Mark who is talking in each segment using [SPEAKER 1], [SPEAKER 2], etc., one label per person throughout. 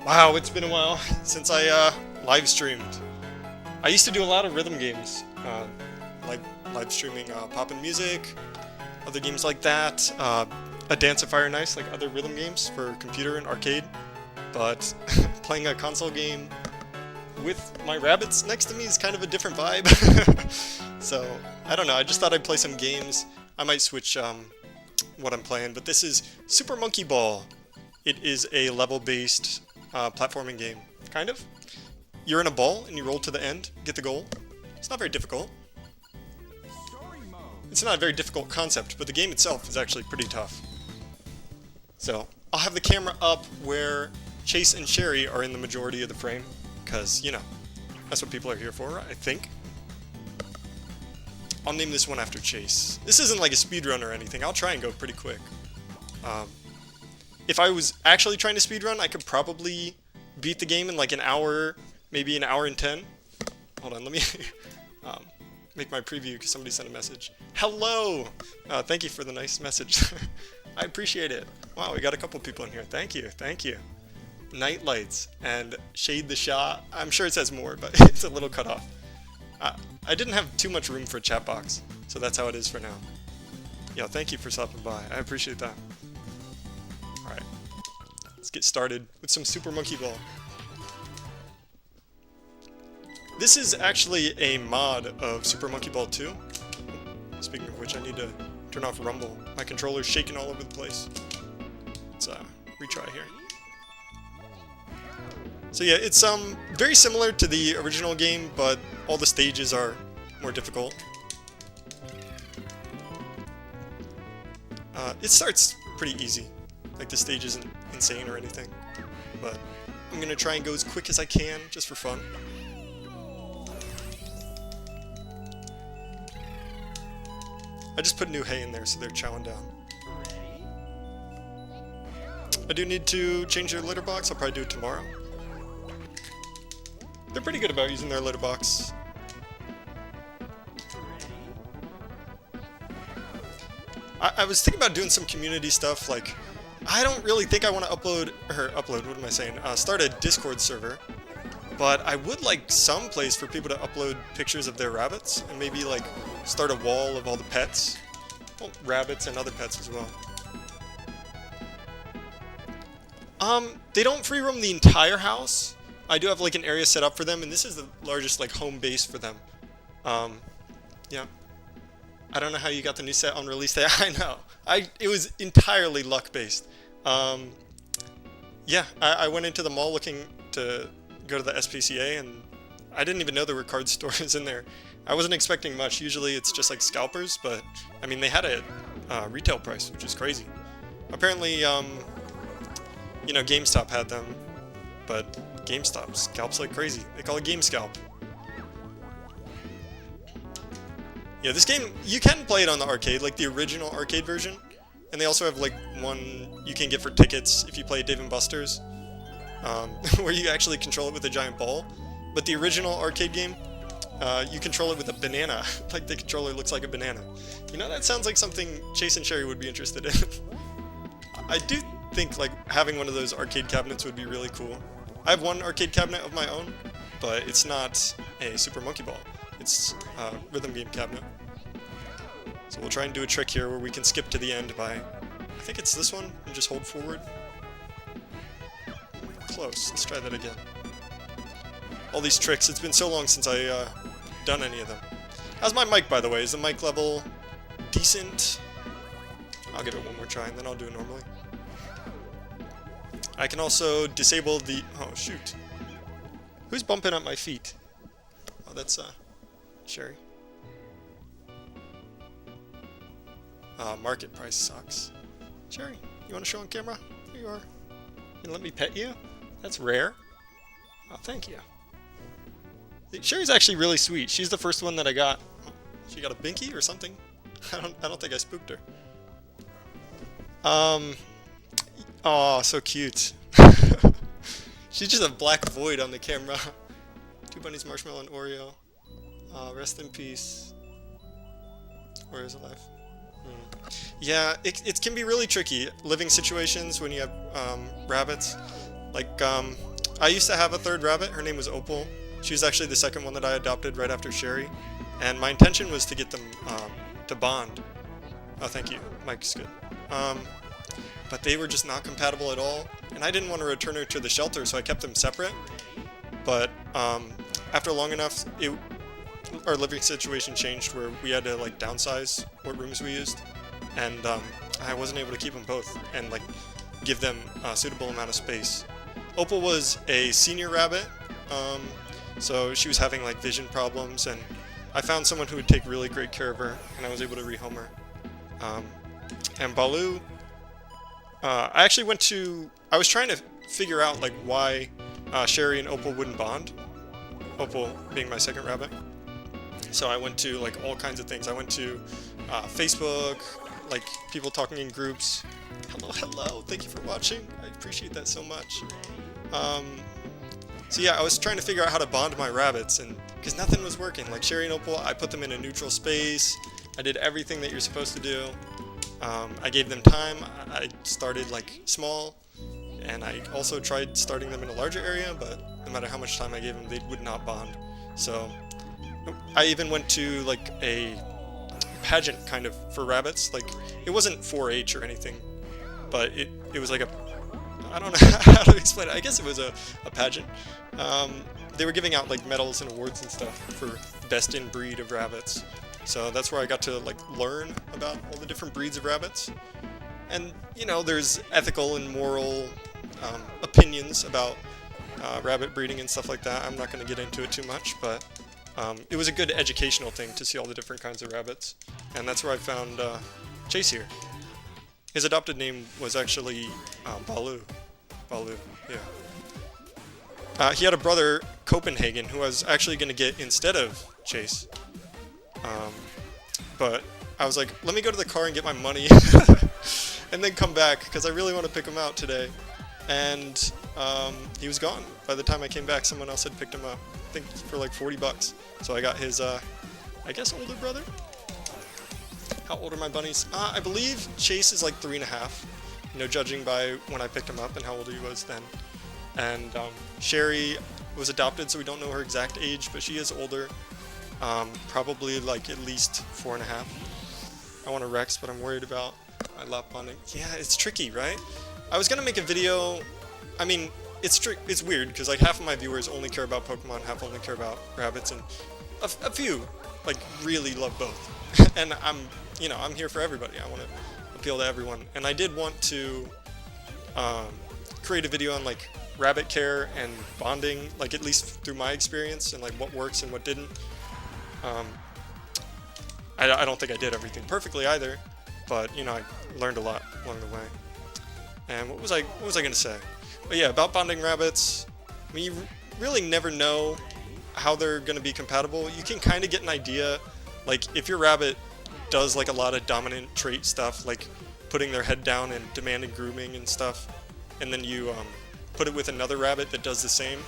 [SPEAKER 1] Wow, it's been a while since I live streamed. I used to do a lot of rhythm games, like live streaming poppin' music, other games like that, a Dance of Fire and Ice, like other rhythm games for computer and arcade. But playing a console game with my rabbits next to me is kind of a different vibe. So I don't know. I just thought I'd play some games. I might switch what I'm playing, but this is Super Monkey Ball. It is a level-based platforming game, kind of. You're in a ball and you roll to the end, get the goal. It's not very difficult. It's not a very difficult concept, but the game itself is actually pretty tough. So I'll have the camera up where Chase and Sherry are in the majority of the frame, because, you know, that's what people are here for, I think. I'll name this one after Chase. This isn't like a speedrun or anything. I'll try and go pretty quick. If I was actually trying to speedrun, I could probably beat the game in like an hour, maybe an hour and 10. Hold on, let me make my preview because somebody sent a message. Hello! Thank you for the nice message. I appreciate it. Wow, we got a couple people in here. Thank you, thank you. Night lights and shade the shot. I'm sure it says more, but it's a little cut off. I didn't have too much room for a chat box, so that's how it is for now. Yeah, thank you for stopping by. I appreciate that. Alright, let's get started with some Super Monkey Ball. This is actually a mod of Super Monkey Ball 2. Speaking of which, I need to turn off Rumble. My controller's shaking all over the place. Let's retry here. So yeah, it's very similar to the original game, but all the stages are more difficult. It starts pretty easy. Like, the stage isn't insane or anything. But I'm gonna try and go as quick as I can, just for fun. I just put new hay in there, so they're chowing down. I do need to change their litter box. I'll probably do it tomorrow. They're pretty good about using their litter box. I was thinking about doing some community stuff, like, I don't really think I want to start a Discord server, but I would like some place for people to upload pictures of their rabbits, and maybe, like, start a wall of all the pets. Well, rabbits and other pets as well. They don't free roam the entire house. I do have, like, an area set up for them, and this is the largest, like, home base for them. Yeah. I don't know how you got the new set on release day. I know. It was entirely luck-based. Yeah, I went into the mall looking to go to the SPCA, and I didn't even know there were card stores in there. I wasn't expecting much. Usually it's just, like, scalpers, but, I mean, they had a retail price, which is crazy. Apparently, you know, GameStop had them, but GameStop scalps like crazy. They call it Game Scalp. Yeah, this game, you can play it on the arcade, like the original arcade version. And they also have, like, one you can get for tickets if you play Dave & Buster's, where you actually control it with a giant ball. But the original arcade game, you control it with a banana. Like, the controller looks like a banana. You know, that sounds like something Chase and Sherry would be interested in. I do think, like, having one of those arcade cabinets would be really cool. I have one arcade cabinet of my own, but it's not a Super Monkey Ball. It's a rhythm game cabinet. So we'll try and do a trick here where we can skip to the end by, I think it's this one, and just hold forward. Close. Let's try that again. All these tricks, it's been so long since I done any of them. How's my mic, by the way? Is the mic level decent? I'll give it one more try and then I'll do it normally. I can also disable the... Oh, shoot. Who's bumping up my feet? Oh, that's, Sherry. Market price sucks. Sherry, you want to show on camera? Here you are. And let me pet you? That's rare. Oh, thank you. Sherry's actually really sweet. She's the first one that I got. Oh, she got a binky or something? I don't think I spooked her. Oh, so cute. She's just a black void on the camera. Two bunnies, marshmallow, and Oreo. Rest in peace. Oreo's alive. Yeah, it can be really tricky living situations when you have rabbits. Like, I used to have a third rabbit. Her name was Opal. She was actually the second one that I adopted right after Sherry. And my intention was to get them to bond. Oh, thank you. Mike's good. But they were just not compatible at all. And I didn't want to return her to the shelter, so I kept them separate. But after long enough, our living situation changed where we had to like downsize what rooms we used. And I wasn't able to keep them both and like give them a suitable amount of space. Opal was a senior rabbit, so she was having like vision problems, and I found someone who would take really great care of her, and I was able to rehome her. And Baloo, I was trying to figure out like why Sherry and Opal wouldn't bond. Opal being my second rabbit. So I went to like all kinds of things. I went to Facebook, like people talking in groups. Hello, thank you for watching. I appreciate that so much. So yeah, I was trying to figure out how to bond my rabbits, and because nothing was working. Like Sherry and Opal, I put them in a neutral space. I did everything that you're supposed to do. I gave them time. I started like small, and I also tried starting them in a larger area, but no matter how much time I gave them, they would not bond. So I even went to like a pageant kind of for rabbits. Like it wasn't 4-H or anything, but it was like I don't know how to explain it. I guess it was a pageant. They were giving out like medals and awards and stuff for best in breed of rabbits. So that's where I got to like learn about all the different breeds of rabbits. And you know, there's ethical and moral opinions about rabbit breeding and stuff like that. I'm not going to get into it too much, but it was a good educational thing to see all the different kinds of rabbits. And that's where I found Chase here. His adopted name was actually Baloo. Baloo, yeah. He had a brother, Copenhagen, who I was actually going to get instead of Chase. But I was like, let me go to the car and get my money and then come back, because I really want to pick him out today. And he was gone. By the time I came back, someone else had picked him up, I think for like $40. So I got his, I guess, older brother? How old are my bunnies? I believe Chase is like 3.5, you know, judging by when I picked him up and how old he was then. And Sherry was adopted, so we don't know her exact age, but she is older. Probably like at least 4.5. I want a Rex, but I'm worried about my lap bonding. Yeah, it's tricky, right? I was gonna make a video. I mean, it's weird because like half of my viewers only care about Pokemon, half only care about rabbits, and a few like really love both. And I'm here for everybody. I want to appeal to everyone. And I did want to create a video on like rabbit care and bonding, like at least through my experience, and like what works and what didn't. I don't think I did everything perfectly either, but you know, I learned a lot along the way. And what was I gonna say? But yeah, about bonding rabbits, I mean, you really never know how they're gonna be compatible. You can kind of get an idea, like if your rabbit does like a lot of dominant trait stuff, like putting their head down and demanding grooming and stuff, and then you put it with another rabbit that does the same,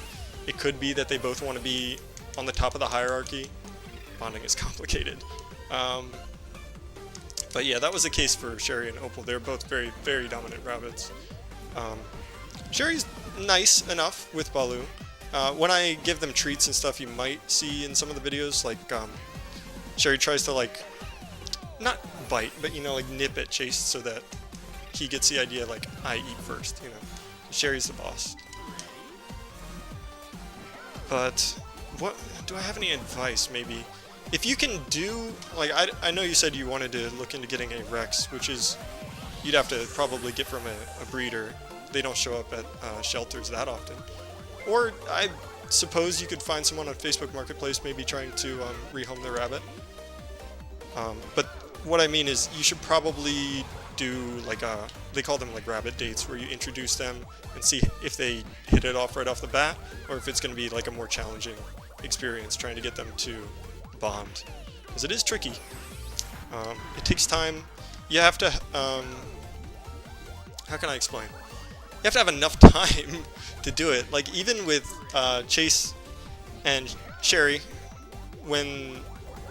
[SPEAKER 1] it could be that they both want to be on the top of the hierarchy. Bonding is complicated. But yeah, that was the case for Sherry and Opal. They're both very, very dominant rabbits. Sherry's nice enough with Baloo. When I give them treats and stuff, you might see in some of the videos, like Sherry tries to like, not bite, but you know, like nip at Chase so that he gets the idea like, I eat first, you know. Sherry's the boss. But what do I have any advice? Maybe if you can do like I know you said you wanted to look into getting a Rex, which is you'd have to probably get from a breeder. They don't show up at shelters that often. Or I suppose you could find someone on Facebook Marketplace maybe trying to rehome their rabbit. But what I mean is you should probably do like they call them like rabbit dates, where you introduce them and see if they hit it off right off the bat, or if it's going to be like a more challenging experience trying to get them to bond, because it is tricky. It takes time. You have to how can I explain? You have to have enough time to do it. Like even with Chase and Sherry, when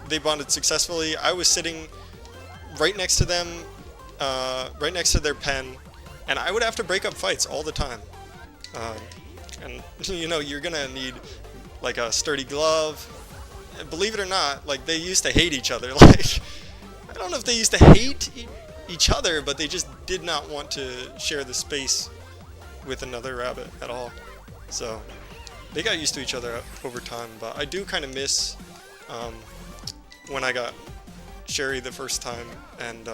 [SPEAKER 1] they bonded successfully, I was sitting right next to them, right next to their pen, and I would have to break up fights all the time. And you know, you're gonna need like a sturdy glove. And believe it or not, like they used to hate each other. Like I don't know if they used to hate each other, but they just did not want to share the space with another rabbit at all. So they got used to each other over time. But I do kind of miss when I got Sherry the first time, and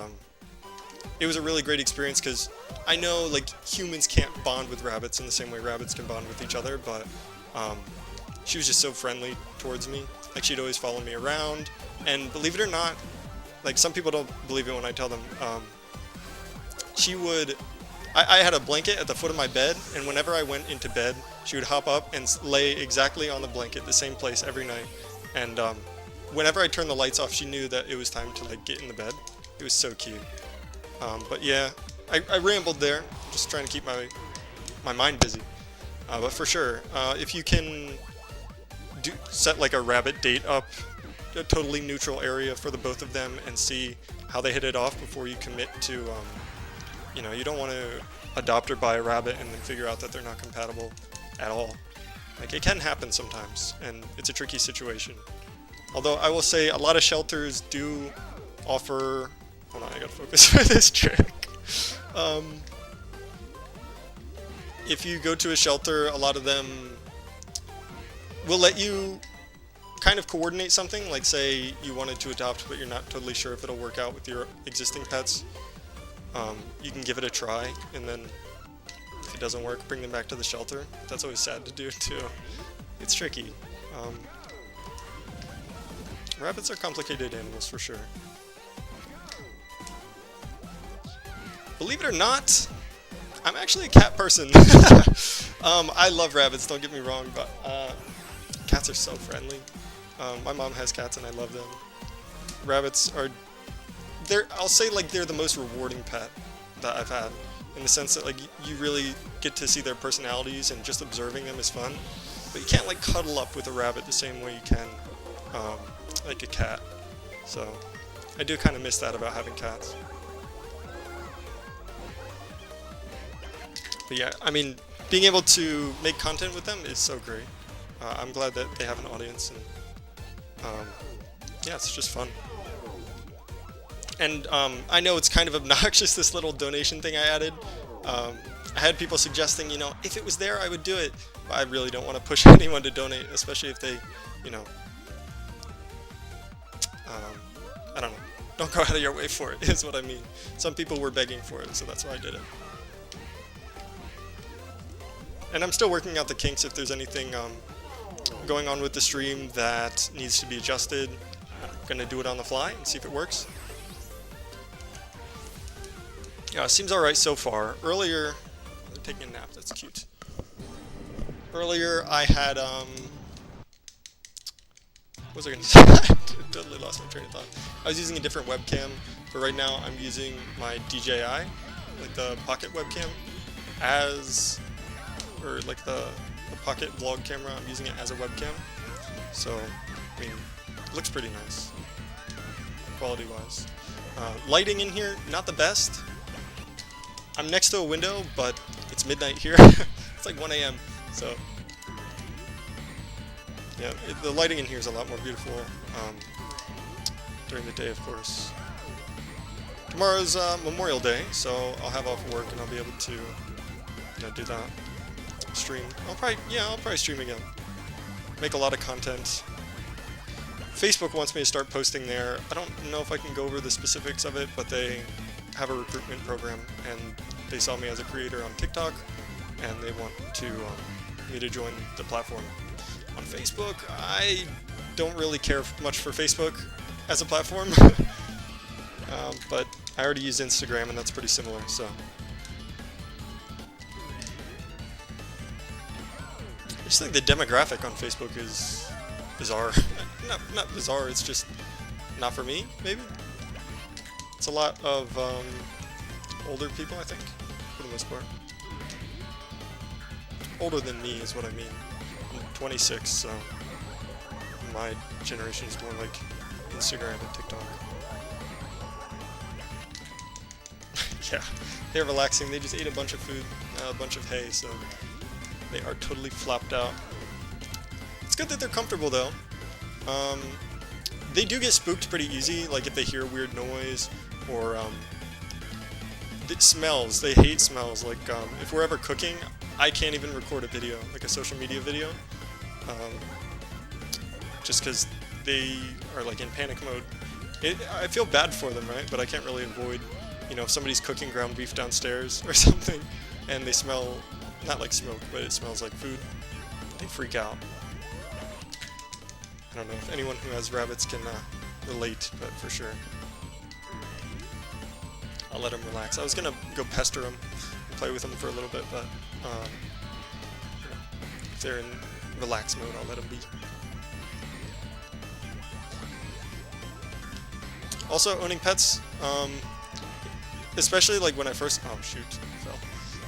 [SPEAKER 1] it was a really great experience because I know like humans can't bond with rabbits in the same way rabbits can bond with each other, but she was just so friendly towards me. Like she'd always follow me around, and believe it or not, like some people don't believe it when I tell them, she would, I had a blanket at the foot of my bed, and whenever I went into bed, she would hop up and lay exactly on the blanket, the same place every night. And whenever I turned the lights off, she knew that it was time to like get in the bed. It was so cute. But yeah, I rambled there, just trying to keep my mind busy. But for sure, if you can set like a rabbit date up, a totally neutral area for the both of them, and see how they hit it off before you commit to, you know, you don't want to adopt or buy a rabbit and then figure out that they're not compatible at all. Like it can happen sometimes, and it's a tricky situation. Although I will say a lot of shelters do offer, hold on, I gotta focus for this trick. If you go to a shelter, a lot of them will let you kind of coordinate something, like say you wanted to adopt but you're not totally sure if it'll work out with your existing pets. You can give it a try, and then if it doesn't work, bring them back to the shelter. That's always sad to do too. It's tricky. Rabbits are complicated animals for sure. Believe it or not, I'm actually a cat person. I love rabbits, don't get me wrong, but cats are so friendly. My mom has cats and I love them. Rabbits are, I'll say like they're the most rewarding pet that I've had, in the sense that like you really get to see their personalities, and just observing them is fun. But you can't like cuddle up with a rabbit the same way you can like a cat. So I do kind of miss that about having cats. But yeah, I mean, being able to make content with them is so great. I'm glad that they have an audience, and yeah, it's just fun. And I know it's kind of obnoxious, this little donation thing I added. I had people suggesting, you know, if it was there, I would do it. But I really don't want to push anyone to donate, especially if they, you know, I don't know. Don't go out of your way for it, is what I mean. Some people were begging for it, so that's why I did it. And I'm still working out the kinks if there's anything going on with the stream that needs to be adjusted. I'm going to do it on the fly and see if it works. Yeah, it seems alright so far. Earlier, they're taking a nap, that's cute. Earlier I had, what was I going to say? I totally lost my train of thought. I was using a different webcam, but right now I'm using my DJI, like the pocket webcam, as, or like the pocket vlog camera, I'm using it as a webcam. So, I mean, it looks pretty nice, quality-wise. Lighting in here, not the best. I'm next to a window, but it's midnight here. It's like 1 a.m. So, yeah, the lighting in here is a lot more beautiful during the day, of course. Tomorrow's Memorial Day, so I'll have off work and I'll be able to, you know, do that. Stream. I'll probably stream again. Make a lot of content. Facebook wants me to start posting there. I don't know if I can go over the specifics of it, but they have a recruitment program, and they saw me as a creator on TikTok, and they want to me to join the platform. On Facebook, I don't really care much for Facebook as a platform, but I already use Instagram, and that's pretty similar, so. I just think the demographic on Facebook is bizarre. not bizarre, it's just not for me, maybe? It's a lot of older people, I think, for the most part. Older than me is what I mean. I'm 26, so my generation is more like Instagram and TikTok. Yeah, they're relaxing. They just ate a bunch of food, a bunch of hay, so They are totally flopped out. It's good that they're comfortable though. They do get spooked pretty easy, like if they hear a weird noise or it smells. They hate smells. Like if we're ever cooking, I can't even record a video, like a social media video, just because they are like in panic mode. I feel bad for them, right? But I can't really avoid, you know, if somebody's cooking ground beef downstairs or something, and they smell, not like smoke, but it smells like food, they freak out. I don't know if anyone who has rabbits can relate, but for sure. I'll let them relax. I was gonna go pester them and play with them for a little bit, but if they're in relax mode, I'll let them be. Also, owning pets, especially like when I first, oh shoot, fell.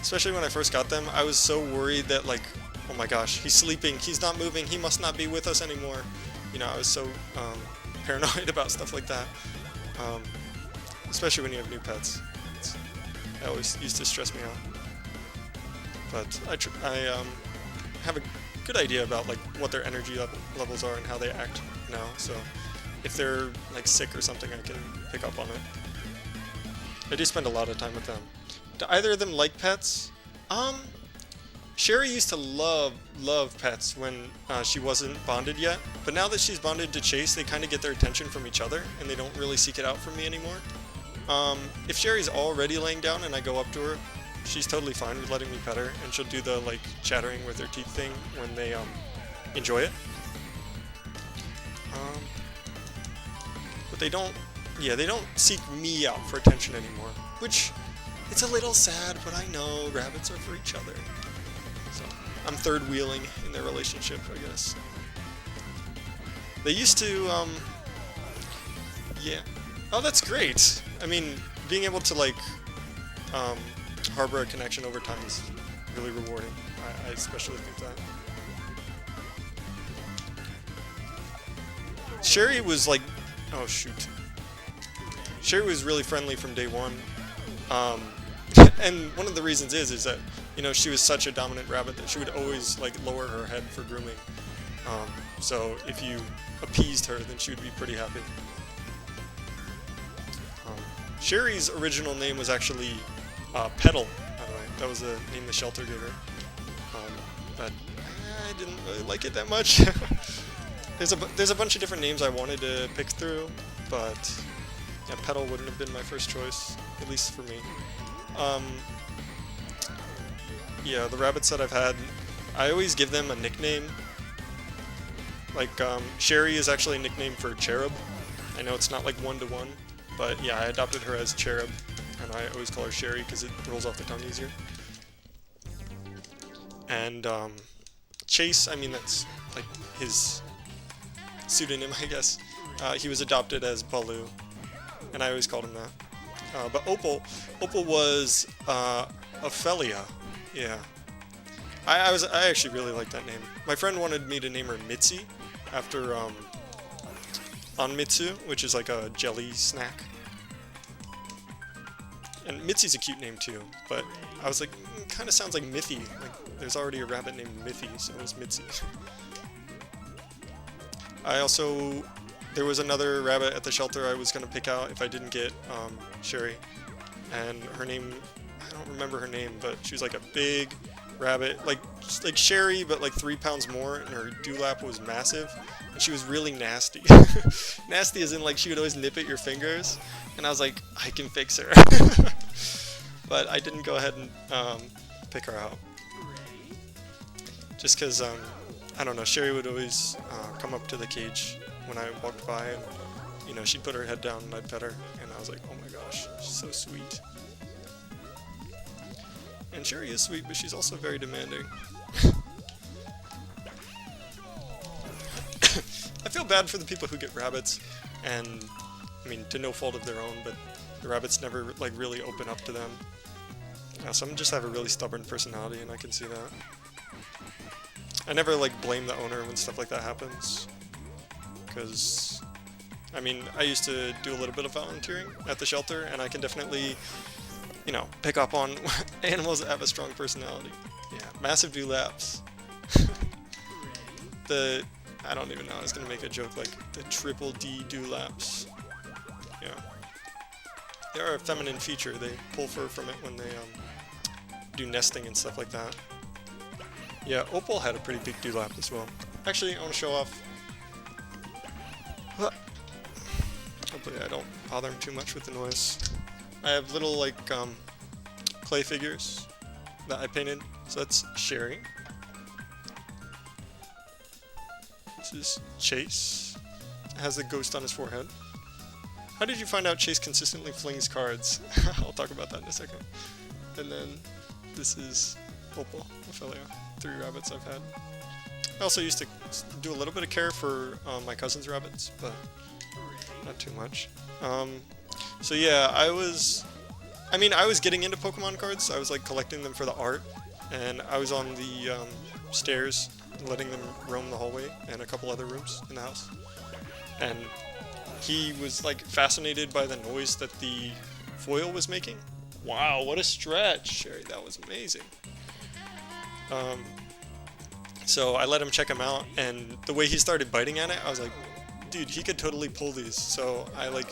[SPEAKER 1] Especially when I first got them, I was so worried that like, oh my gosh, he's sleeping, he's not moving, he must not be with us anymore. You know, I was so paranoid about stuff like that. Especially when you have new pets. That always used to stress me out. But I have a good idea about like what their energy levels are and how they act now. So if they're like sick or something, I can pick up on it. I do spend a lot of time with them. Do either of them like pets? Sherry used to love pets when she wasn't bonded yet, but now that she's bonded to Chase, they kind of get their attention from each other, and they don't really seek it out from me anymore. If Sherry's already laying down and I go up to her, she's totally fine with letting me pet her, and she'll do the like chattering with her teeth thing when they enjoy it. But they don't seek me out for attention anymore, which it's a little sad, but I know rabbits are for each other. So I'm third wheeling in their relationship, I guess. They used to, yeah. Oh, that's great. I mean, being able to like harbor a connection over time is really rewarding. I especially think that. Sherry was like, oh shoot. Sherry was really friendly from day one. And one of the reasons is that, you know, she was such a dominant rabbit that she would always like lower her head for grooming. So if you appeased her, then she would be pretty happy. Sherry's original name was actually Petal, by the way. That was the name the shelter gave her. But I didn't really like it that much. There's a bunch of different names I wanted to pick through, but yeah, Petal wouldn't have been my first choice, at least for me. Yeah, the rabbits that I've had, I always give them a nickname. Like, Sherry is actually a nickname for Cherub. I know it's not like one-to-one, but yeah, I adopted her as Cherub, and I always call her Sherry because it rolls off the tongue easier. And, Chase, I mean, that's like his pseudonym, I guess. He was adopted as Baloo, and I always called him that. But Opal was Ophelia. Yeah, I actually really like that name. My friend wanted me to name her Mitzi after Anmitsu, which is like a jelly snack. And Mitzi's a cute name too, but I was like, kind of sounds like Mithy. Like there's already a rabbit named Mithy, so it was Mitzi. There was another rabbit at the shelter I was gonna pick out if I didn't get Sherry, and her name, I don't remember her name, but she was like a big rabbit, like Sherry, but like 3 pounds more, and her dewlap was massive, and she was really nasty. Nasty as in like she would always nip at your fingers, and I was like, I can fix her. But I didn't go ahead and pick her out, just because I don't know, Sherry would always come up to the cage when I walked by, and you know, she'd put her head down and I'd pet her, and I was like, oh my gosh, she's so sweet. And Sherry is sweet, but she's also very demanding. I feel bad for the people who get rabbits, and I mean, to no fault of their own, but the rabbits never like really open up to them. Yeah, some just have a really stubborn personality, and I can see that. I never like blame the owner when stuff like that happens, because I mean, I used to do a little bit of volunteering at the shelter, and I can definitely, you know, pick up on animals that have a strong personality. Yeah, massive dewlaps. I don't even know, I was gonna make a joke like the triple D dewlaps. Yeah. They are a feminine feature, they pull fur from it when they do nesting and stuff like that. Yeah, Opal had a pretty big dewlap as well. Actually, I want to show off. Hopefully I don't bother him too much with the noise. I have little like clay figures that I painted. So that's Sherry. This is Chase. It has a ghost on his forehead. How did you find out Chase consistently flings cards? I'll talk about that in a second. And then this is Opal, Ophelia. 3 rabbits I've had. I also used to do a little bit of care for my cousin's rabbits, but not too much. So yeah, I was getting into Pokemon cards. I was like collecting them for the art, and I was on the stairs letting them roam the hallway and a couple other rooms in the house. And he was like fascinated by the noise that the foil was making. Wow, what a stretch, Sherry, that was amazing. So I let him check him out, and the way he started biting at it, I was like, dude, he could totally pull these. So I like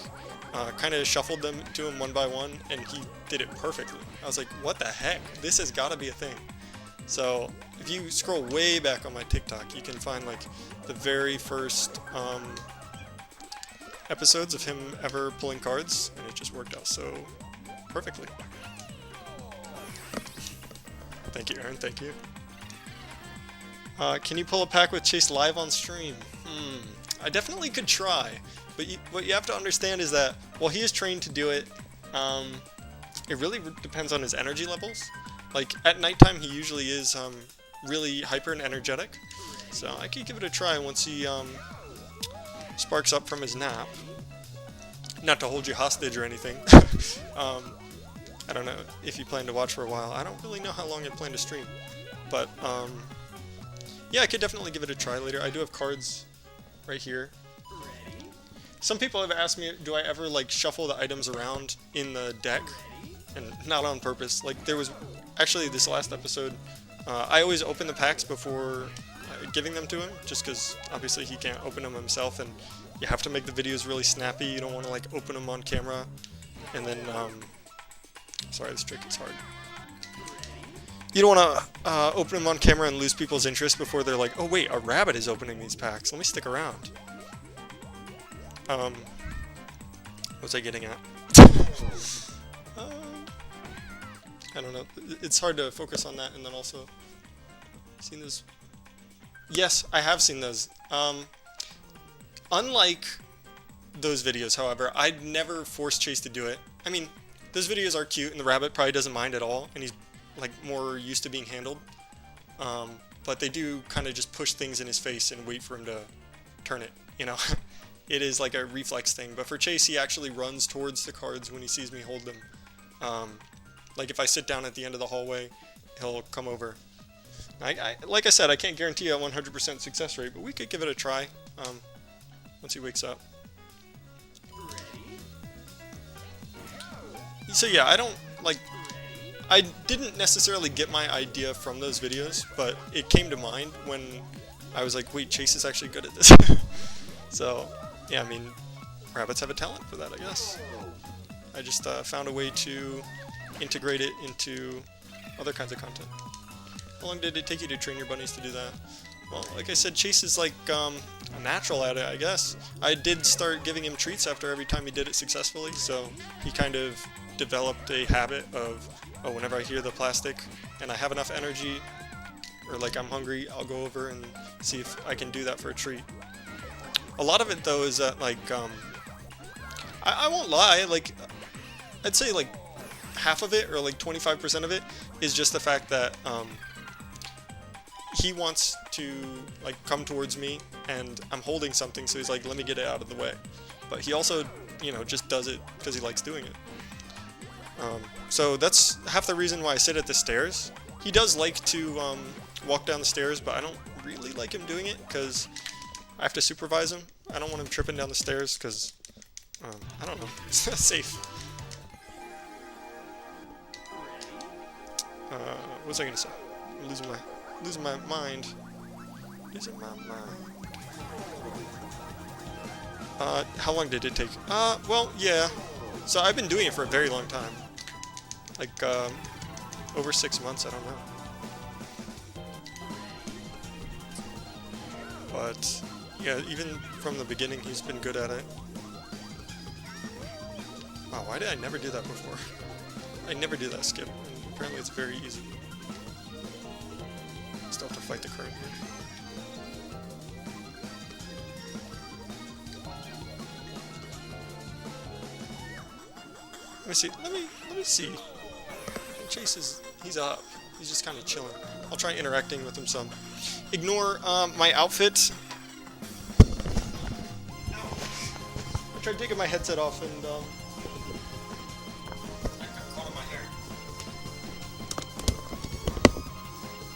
[SPEAKER 1] kind of shuffled them to him one by one, and he did it perfectly. I was like, what the heck? This has got to be a thing. So if you scroll way back on my TikTok, you can find like the very first episodes of him ever pulling cards, and it just worked out so perfectly. Thank you, Aaron. Thank you. Can you pull a pack with Chase live on stream? I definitely could try, but what you have to understand is that while he is trained to do it, it really depends on his energy levels. Like at nighttime, he usually is really hyper and energetic, so I could give it a try once he sparks up from his nap. Not to hold you hostage or anything. I don't know if you plan to watch for a while. I don't really know how long I plan to stream, but yeah, I could definitely give it a try later. I do have cards right here. Some people have asked me, do I ever like shuffle the items around in the deck? And not on purpose. Like there was actually this last episode, I always open the packs before giving them to him, just because obviously he can't open them himself, and you have to make the videos really snappy. You don't want to like open them on camera, and then sorry, this trick is hard. You don't want to open them on camera and lose people's interest before they're like, oh wait, a rabbit is opening these packs. Let me stick around. What was I getting at? I don't know. It's hard to focus on that, and then also seen those. Yes, I have seen those. Unlike those videos, however, I'd never force Chase to do it. I mean, those videos are cute, and the rabbit probably doesn't mind at all, and he's like more used to being handled. But they do kind of just push things in his face and wait for him to turn it, you know? It is like a reflex thing. But for Chase, he actually runs towards the cards when he sees me hold them. Like if I sit down at the end of the hallway, he'll come over. Like I said, I can't guarantee a 100% success rate, but we could give it a try once he wakes up. So yeah, I didn't necessarily get my idea from those videos, but it came to mind when I was like, wait, Chase is actually good at this. So, yeah, I mean, rabbits have a talent for that, I guess. I just found a way to integrate it into other kinds of content. How long did it take you to train your bunnies to do that? Well, like I said, Chase is like a natural at it, I guess. I did start giving him treats after every time he did it successfully, so he kind of developed a habit of, oh, whenever I hear the plastic and I have enough energy, or like I'm hungry, I'll go over and see if I can do that for a treat. A lot of it though is that like, I won't lie, like, I'd say like half of it, or like 25% of it, is just the fact that he wants to like come towards me and I'm holding something, so he's like, let me get it out of the way. But he also, you know, just does it because he likes doing it. So that's half the reason why I sit at the stairs. He does like to walk down the stairs, but I don't really like him doing it because I have to supervise him. I don't want him tripping down the stairs because, I don't know, it's not safe. What was I going to say? I'm losing my mind. Losing my mind. How long did it take? Well, yeah. So I've been doing it for a very long time. Like, over 6 months, I don't know. But, yeah, even from the beginning, he's been good at it. Wow, why did I never do that before? I never do that skip, and apparently it's very easy. Still have to fight the current here. Let me see. Let me see. Chase is, he's up. He's just kind of chilling. I'll try interacting with him some. Ignore my outfit. I tried taking my headset off and I got caught on my hair.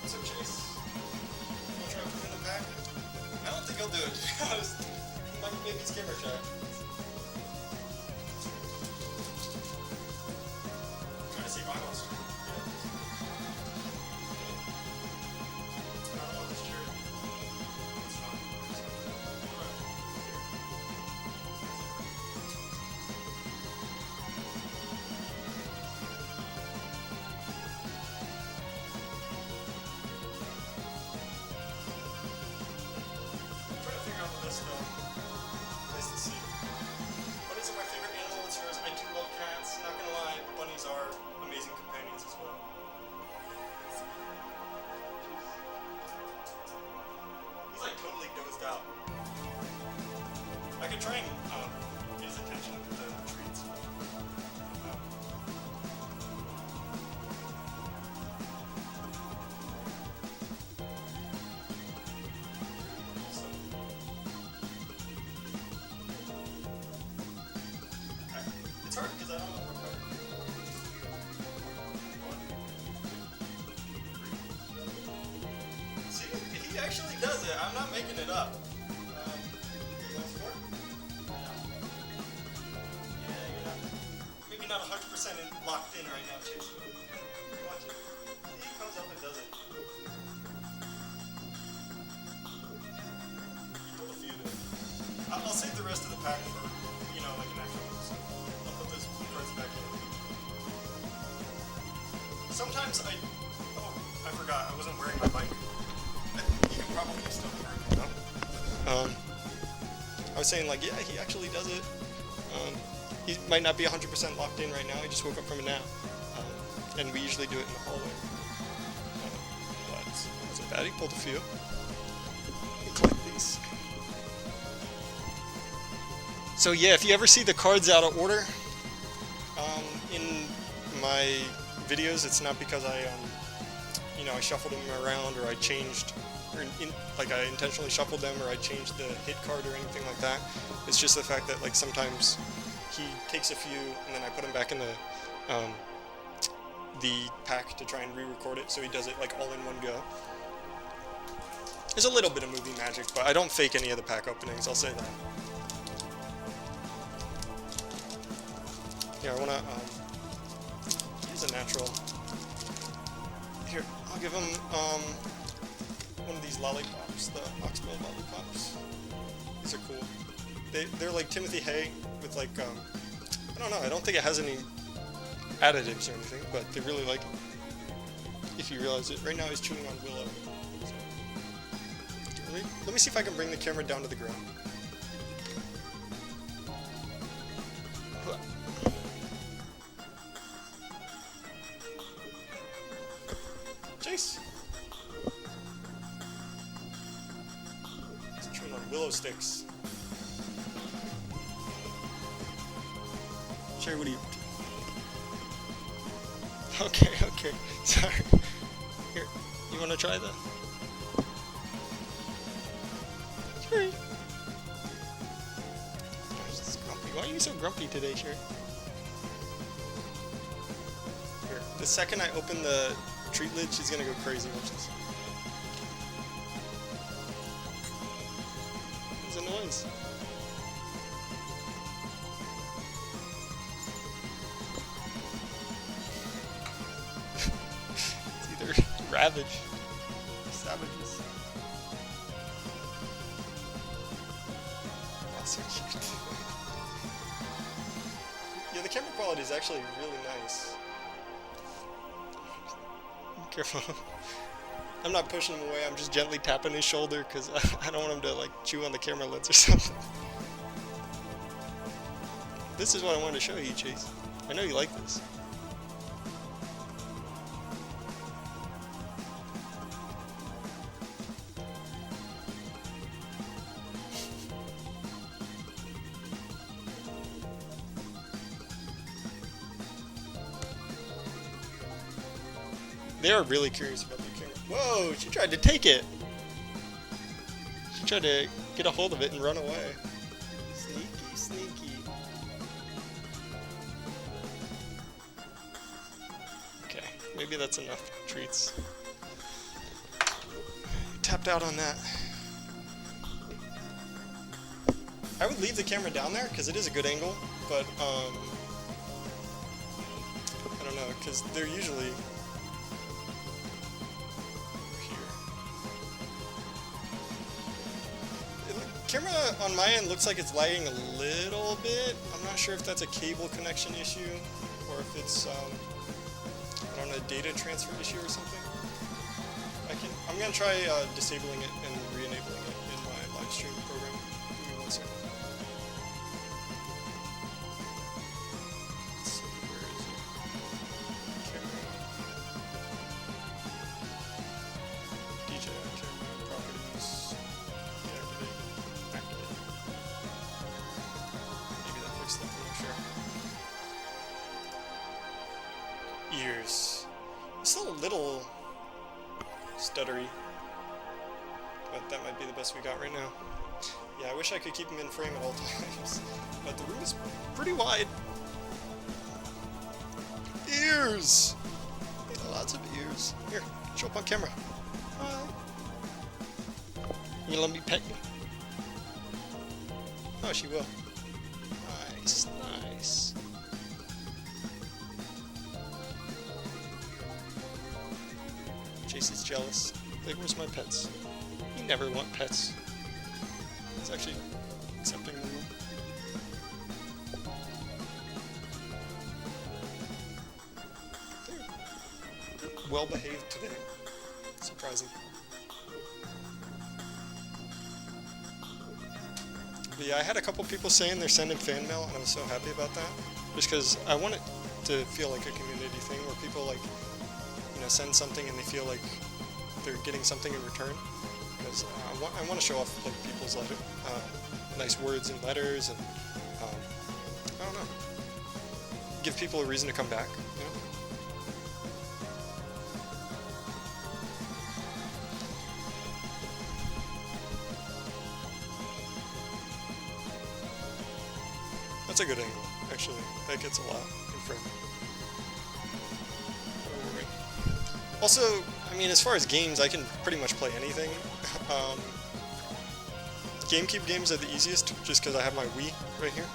[SPEAKER 1] What's up, Chase? You wanna try to put him in the back? I don't think he'll do it, to be honest. He might maybe he's camera shy. Trying to see if I want to. Nice to see. Bunnies are my favorite animal. It's yours. I do love cats. Not gonna lie, bunnies are amazing companions as well. He's like totally dozed out. I could try and get his attention with the treats. It's hard because I don't know what card. See, he actually does it. I'm not making it up. You want to score? Yeah, you're not. Maybe not 100% locked in right now, Chase. Watch it. He comes up and does it. Pull a few there. I'll save the rest of the pack for, you know, like an actual one. So I'll put those blue cards back in. Sometimes I forgot, I wasn't wearing my mic. You can probably still hear me though. I was saying like, yeah, he actually does it. He might not be 100% locked in right now, he just woke up from a nap. And we usually do it in the hallway. But it wasn't bad, he pulled a few. He collect these. So yeah, if you ever see the cards out of order, in my videos, it's not because I shuffled them around or I changed, or like I intentionally shuffled them or I changed the hit card or anything like that. It's just the fact that like sometimes he takes a few and then I put him back in the pack to try and re-record it, so he does it like all in one go. There's a little bit of movie magic, but I don't fake any of the pack openings, I'll say that. Yeah, I wanna, here's a natural. Here, I'll give him, one of these lollipops, the oxbow lollipops. These are cool. They're like Timothy Hay with like, I don't know, I don't think it has any additives or anything, but they really like it. If you realize it. Right now he's chewing on willow. So. Let me see if I can bring the camera down to the ground. Chase! He's chewing on willow sticks. Sherry, what do you... Okay, sorry. Here, you wanna try that? Sherry! Gosh, this is grumpy. Why are you so grumpy today, Sherry? Here, the second I open the treat lid, she's gonna go crazy. Watch this. What's the noise? It's either Ravage. Savages. Oh, so cute. Yeah, the camera quality is actually really nice. Careful. I'm not pushing him away, I'm just gently tapping his shoulder because I don't want him to like chew on the camera lens or something. This is what I wanted to show you, Chase. I know you like this. They are really curious about the camera. Whoa, she tried to take it! She tried to get a hold of it and run away. Sneaky, sneaky. Okay, maybe that's enough treats. Tapped out on that. I would leave the camera down there because it is a good angle, but I don't know, because they're usually camera on my end looks like it's lagging a little bit. I'm not sure if that's a cable connection issue or if it's I don't know, a data transfer issue or something. I'm gonna try disabling it and re-enabling it in my live stream program. Give me 1 second. Let's see, where is it? Camera. DJI camera properties. Deactivate. Activate. Maybe that fixed that, I'm not sure. Ears. It's still a little stuttery, but that might be the best we got right now. Yeah, I wish I could keep him in frame at all times, but the room is pretty wide. Ears! Lots of ears. Here, show up on camera. Hi. You let me pet you? Oh, she will. Nice, nice. Jason's jealous. Like, where's my pets? You never want pets. It's actually accepting the rule. They're well behaved today. Surprising. But yeah, I had a couple people saying they're sending fan mail, and I was so happy about that. Just because I want it to feel like a community thing where people, like, you know, send something and they feel like they're getting something in return. Because I want to show off, like, people's nice words and letters, and I don't know, give people a reason to come back, you know? That's a good angle, actually. That gets a lot in frame. Also, I mean, as far as games, I can pretty much play anything. GameCube games are the easiest, just because I have my Wii right here.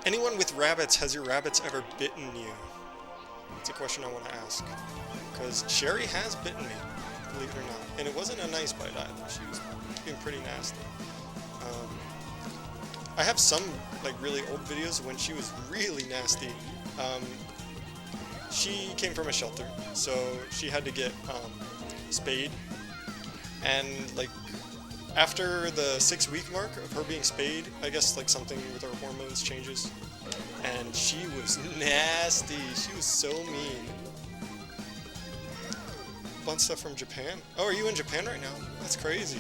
[SPEAKER 1] Anyone with rabbits, has your rabbits ever bitten you? That's a question I want to ask. Because Sherry has bitten me, believe it or not. And it wasn't a nice bite either. She was being pretty nasty. I have some, like, really old videos when she was really nasty. She came from a shelter, so she had to get spayed. And, like, after the 6-week mark of her being spayed, I guess, like, something with her hormones changes. And she was nasty. She was so mean. Bunch of stuff from Japan. Oh, are you in Japan right now? That's crazy.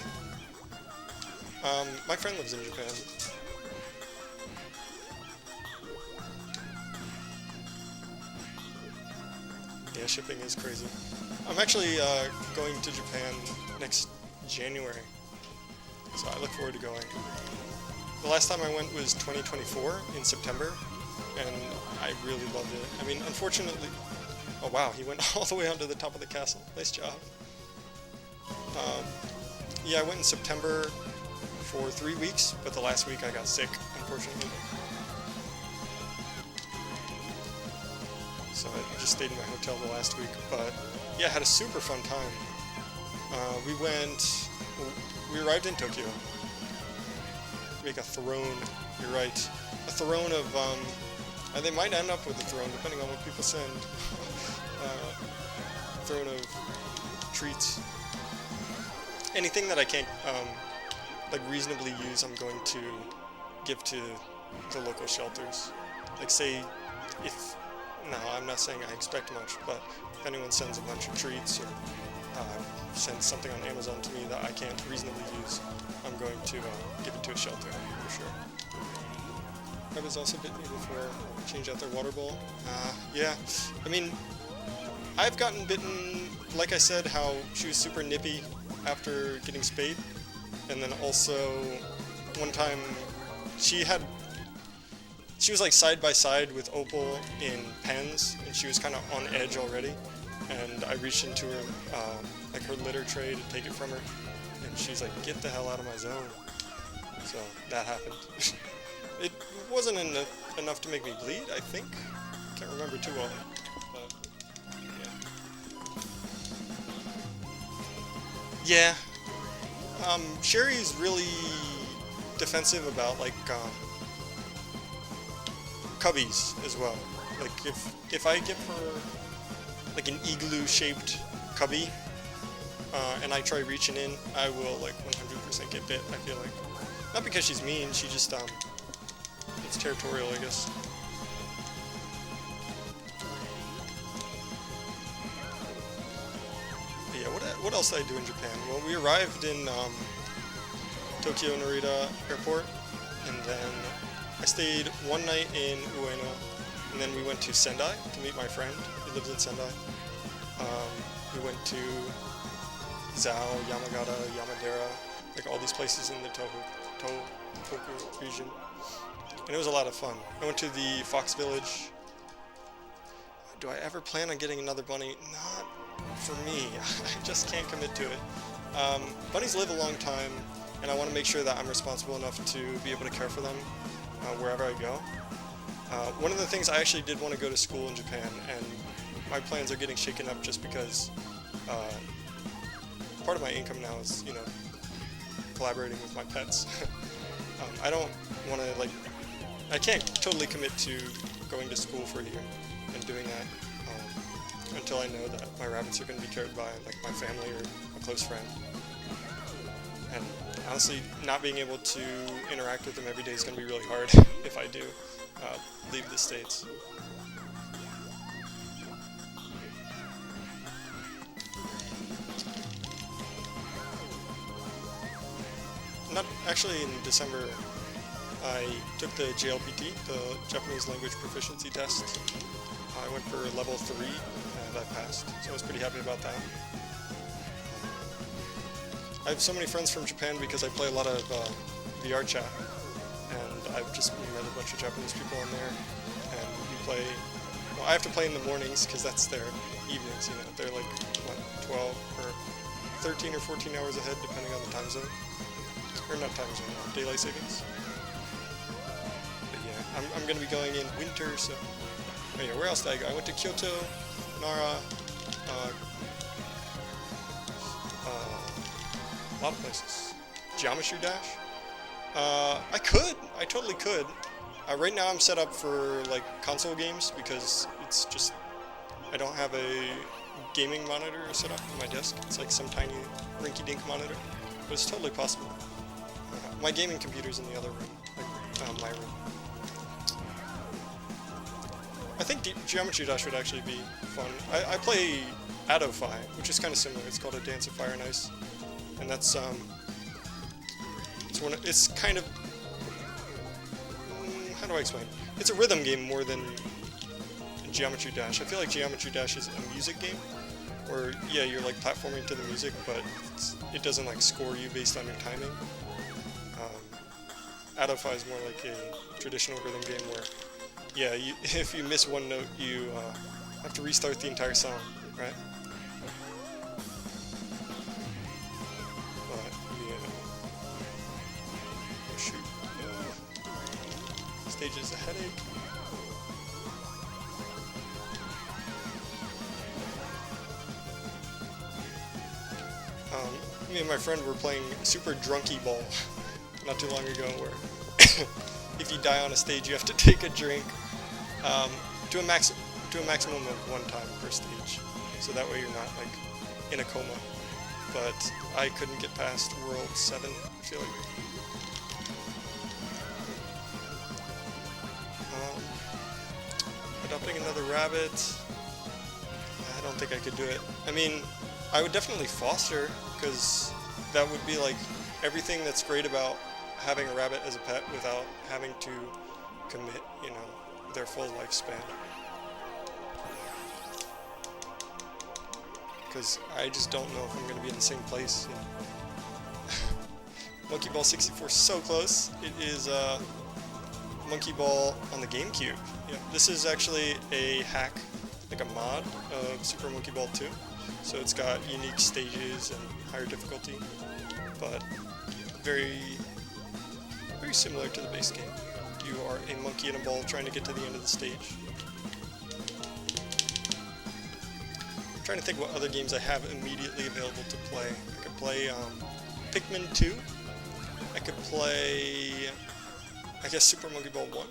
[SPEAKER 1] My friend lives in Japan. Yeah, shipping is crazy. I'm actually going to Japan next January, so I look forward to going. The last time I went was 2024 in September, and I really loved it. I mean, unfortunately... Oh wow, he went all the way onto the top of the castle. Nice job. Yeah, I went in September for 3 weeks, but the last week I got sick, unfortunately. so I just stayed in my hotel the last week. But yeah, had a super fun time. We arrived in Tokyo. Make a throne. You're right. A throne of they might end up with a throne depending on what people send. Throne of treats. Anything that I can't like reasonably use, I'm going to give to the local shelters. Like say, if no, I'm not saying I expect much, but if anyone sends a bunch of treats or sends something on Amazon to me that I can't reasonably use, I'm going to give it to a shelter for sure. Rabbits also bit me before change out their water bowl. Yeah, I mean, I've gotten bitten, like I said, how she was super nippy after getting spayed, and then also one time she was like side by side with Opal in pens, and she was kind of on edge already, and I reached into her like her litter tray to take it from her, and she's like, "Get the hell out of my zone." So that happened. It wasn't enough to make me bleed, I think. Can't remember too well. But, yeah. Sherry's really defensive about like cubbies as well. Like if I give her like an igloo-shaped cubby, and I try reaching in, I will like 100% get bit. I feel like, not because she's mean, she just it's territorial, I guess. But yeah, what else did I do in Japan? Well, we arrived in Tokyo Narita Airport, and then I stayed one night in Ueno, and then we went to Sendai to meet my friend. He lives in Sendai. We went to Zao, Yamagata, Yamadera, like all these places in the Tohoku region. And it was a lot of fun. I went to the Fox Village. Do I ever plan on getting another bunny? Not for me. I just can't commit to it. Bunnies live a long time, and I want to make sure that I'm responsible enough to be able to care for them wherever I go. One of the things, I actually did want to go to school in Japan, and my plans are getting shaken up just because part of my income now is, collaborating with my pets. I don't want to, like, I can't totally commit to going to school for a year and doing that until I know that my rabbits are going to be cared by, like, my family or a close friend. And honestly, not being able to interact with them every day is going to be really hard if I do leave the States. Not actually in December. I took the JLPT, the Japanese Language Proficiency Test. I went for level 3, and I passed, so I was pretty happy about that. I have so many friends from Japan because I play a lot of VR chat, and I've just met a bunch of Japanese people on there, and we play. Well, I have to play in the mornings because that's their evenings. They're like what, 12 or 13 or 14 hours ahead, depending on the time zone, or not time zone, daylight savings. I'm going to be going in winter, so... Oh yeah, where else did I go? I went to Kyoto, Nara, a lot of places. Geometry Dash? I totally could. Right now I'm set up for, like, console games, because it's just... I don't have a gaming monitor set up on my desk. It's like some tiny rinky-dink monitor, but it's totally possible. My gaming computer's in the other room, like, my room. I think Geometry Dash would actually be fun. I play Adofi, which is kind of similar. It's called A Dance of Fire and Ice, and that's it's kind of how do I explain? It's a rhythm game more than Geometry Dash. I feel like Geometry Dash is a music game, where yeah, you're like platforming to the music, but it doesn't like score you based on your timing. Adofi is more like a traditional rhythm game where yeah, if you miss one note, you have to restart the entire song, right? But, yeah. Oh, shoot. Stage is a headache. Me and my friend were playing Super Drunky Ball not too long ago, where if you die on a stage, you have to take a drink to a maximum of 1 time per stage. So that way you're not like in a coma. But I couldn't get past World 7, I feel like. Adopting another rabbit. I don't think I could do it. I mean, I would definitely foster, because that would be like everything that's great about having a rabbit as a pet without having to commit, you know, their full lifespan. Because I just don't know if I'm going to be in the same place, you know. Monkey Ball 64 is so close. It is Monkey Ball on the GameCube. Yeah, this is actually a hack, like a mod of Super Monkey Ball 2. So it's got unique stages and higher difficulty, but very similar to the base game. You are a monkey in a ball trying to get to the end of the stage. I'm trying to think what other games I have immediately available to play. I could play Pikmin 2. I could play, I guess, Super Monkey Ball 1.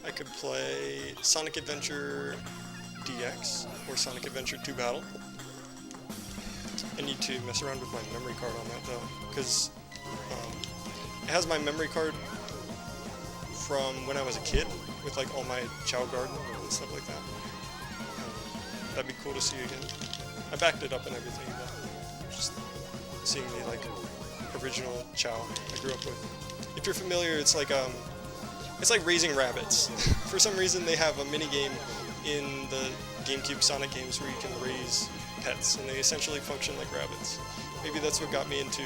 [SPEAKER 1] I could play Sonic Adventure DX or Sonic Adventure 2 Battle. I need to mess around with my memory card on that though, because it has my memory card from when I was a kid with like all my Chow Garden and stuff like that. That'd be cool to see again. I backed it up and everything, but just seeing the like original Chow I grew up with. If you're familiar, it's like raising rabbits. For some reason, they have a mini game in the GameCube Sonic games where you can raise pets, and they essentially function like rabbits. Maybe that's what got me into,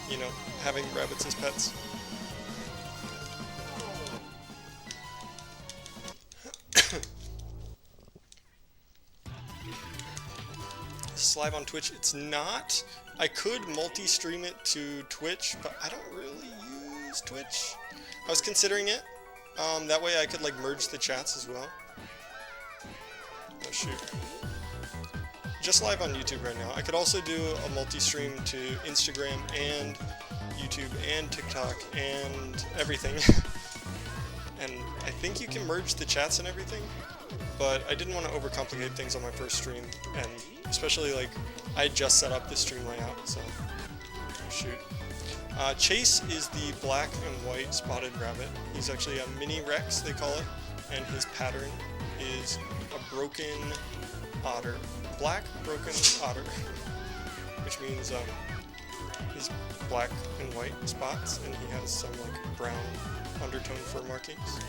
[SPEAKER 1] you know, having rabbits as pets. This is live on Twitch. It's not. I could multi-stream it to Twitch, but I don't really use Twitch. I was considering it. That way I could like merge the chats as well. Oh shoot. Just live on YouTube right now. I could also do a multi-stream to Instagram and YouTube and TikTok and everything. And I think you can merge the chats and everything, but I didn't want to overcomplicate things on my first stream, and especially like I just set up the stream layout, so shoot. Chase is the black and white spotted rabbit. He's actually a mini Rex, they call it, and his pattern is a broken otter. Black broken otter, which means he's black and white spots, and he has some like brown undertone fur markings.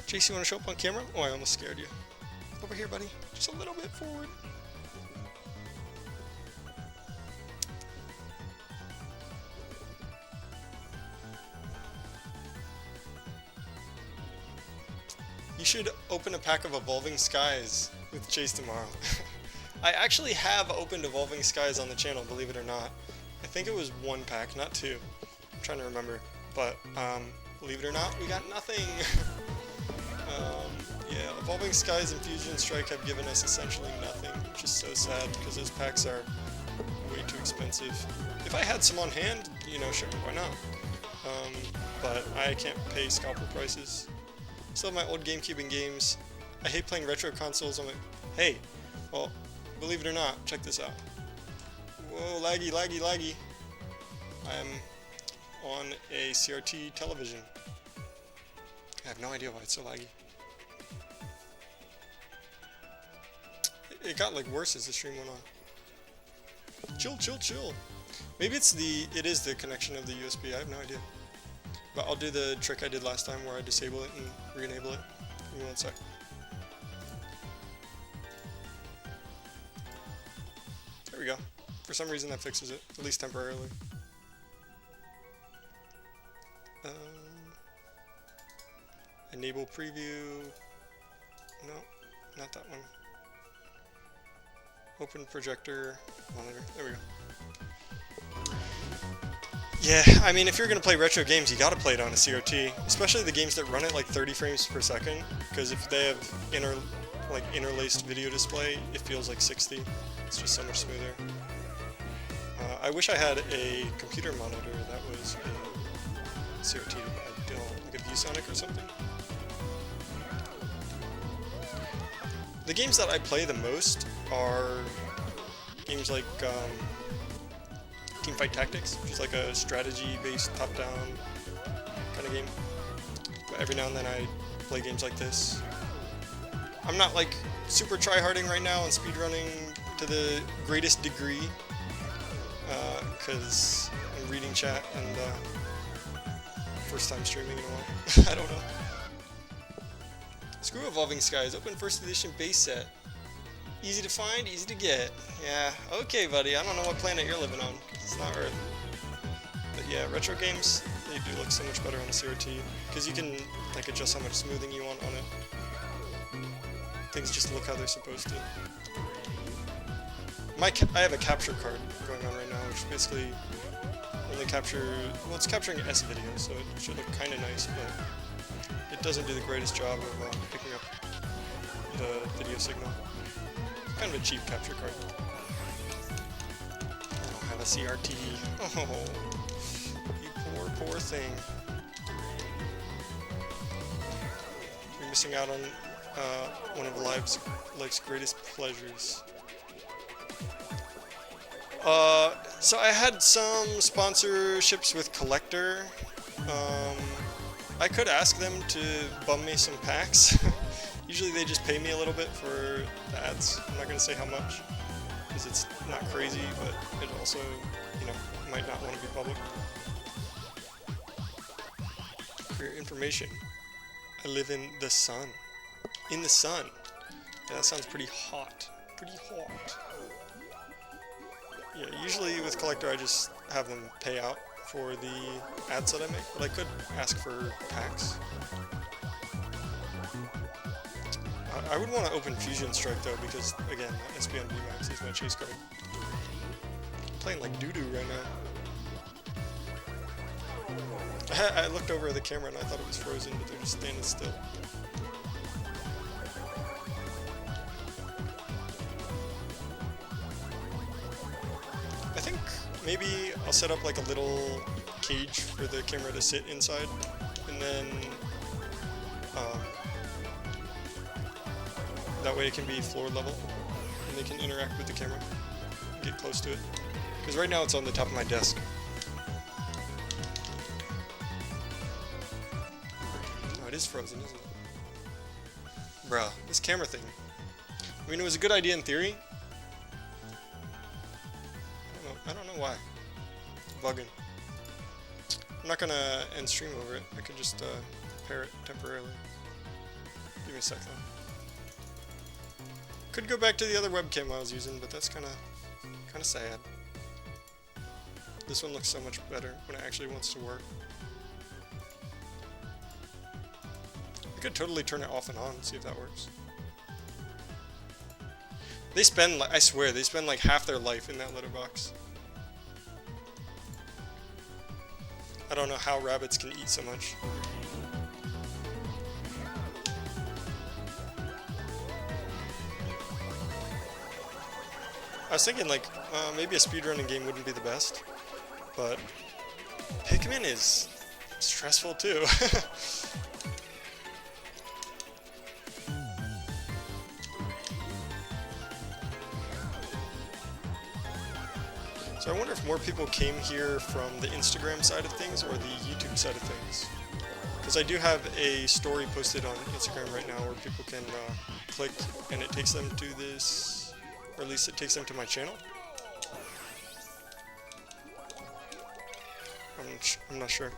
[SPEAKER 1] Chase, you want to show up on camera? Oh, I almost scared you. Over here, buddy. Just a little bit forward. You should open a pack of Evolving Skies with Chase tomorrow. I actually have opened Evolving Skies on the channel, believe it or not. I think it was 1 pack, not 2. I'm trying to remember. But, believe it or not, we got nothing. Yeah, Evolving Skies and Fusion Strike have given us essentially nothing, which is so sad because those packs are way too expensive. If I had some on hand, you know, sure, why not? But I can't pay scalper prices. Still have my old GameCube and games. I hate playing retro consoles. I'm like, hey, well, believe it or not, check this out. Whoa, laggy, laggy, laggy. I'm on a CRT television. I have no idea why it's so laggy. It got like worse as the stream went on. Chill, chill, chill. Maybe it is the connection of the USB. I have no idea. But I'll do the trick I did last time where I disable it and re-enable it. Give me 1 sec. There we go. For some reason that fixes it, at least temporarily. Enable preview. No, not that one. Open projector monitor. There we go. Yeah, I mean, if you're going to play retro games, you got to play it on a CRT, especially the games that run at like 30 frames per second, because if they have like interlaced video display, it feels like 60. It's just so much smoother. I wish I had a computer monitor that was a CRT, but I don't, like a ViewSonic or something. The games that I play the most are games like Teamfight Tactics, which is like a strategy-based top-down kind of game. But every now and then I play games like this. I'm not like super tryharding right now and speedrunning to the greatest degree, because I'm reading chat and first time streaming in a while. I don't know. Screw Evolving Skies, open first edition base set. Easy to find, easy to get. Yeah, okay buddy, I don't know what planet you're living on. It's not Earth. But yeah, retro games, they do look so much better on a CRT, because you can like adjust how much smoothing you want on it. Things just look how they're supposed to. I have a capture card going on right now, which basically only well, it's capturing S video, so it should look kind of nice, but it doesn't do the greatest job of picking up the video signal. Kind of a cheap capture card. I don't have a CRT. Oh, you poor thing. You're missing out on one of life's greatest pleasures. So I had some sponsorships with Collector. I could ask them to bum me some packs. Usually they just pay me a little bit for the ads. I'm not going to say how much, because it's not crazy, but it also, you know, might not want to be public. For your information, I live in the sun. In the sun. Yeah, that sounds pretty hot. Pretty hot. Yeah, usually with Collector I just have them pay out for the ads that I make, but I could ask for packs. I would want to open Fusion Strike though, because again, SB on VMAX is my chase card. I'm playing like doo-doo right now. I looked over at the camera and I thought it was frozen, but they're just standing still. I think maybe I'll set up like a little cage for the camera to sit inside, and then that way it can be floor level, and they can interact with the camera and get close to it. Because right now it's on the top of my desk. Oh, it is frozen, isn't it? Bruh, this camera thing. I mean, it was a good idea in theory. I don't know why. It's bugging. I'm not gonna end stream over it. I could just pair it temporarily. Give me a sec though. Could go back to the other webcam I was using, but that's kind of sad. This one looks so much better when it actually wants to work. I could totally turn it off and on and see if that works. They spend, like, I swear, they spend like half their life in that letterbox. I don't know how rabbits can eat so much. I was thinking like maybe a speedrunning game wouldn't be the best, but Pikmin is stressful too. So I wonder if more people came here from the Instagram side of things or the YouTube side of things. Because I do have a story posted on Instagram right now where people can click and it takes them to this, or at least it takes them to my channel. I'm not sure.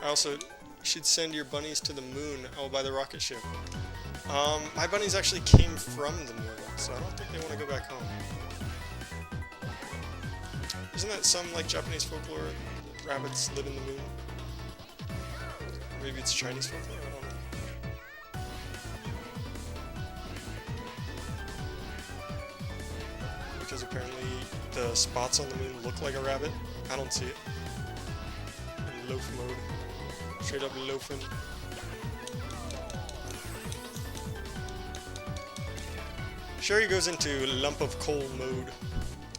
[SPEAKER 1] I also should send your bunnies to the moon. Oh, by the rocket ship. My bunnies actually came from the moon, so I don't think they want to go back home. Isn't that some like Japanese folklore that rabbits live in the moon? Maybe it's Chinese folklore, I don't know. Because apparently the spots on the moon look like a rabbit. I don't see it. In loaf mode. Straight up loafing. Sherry goes into lump of coal mode.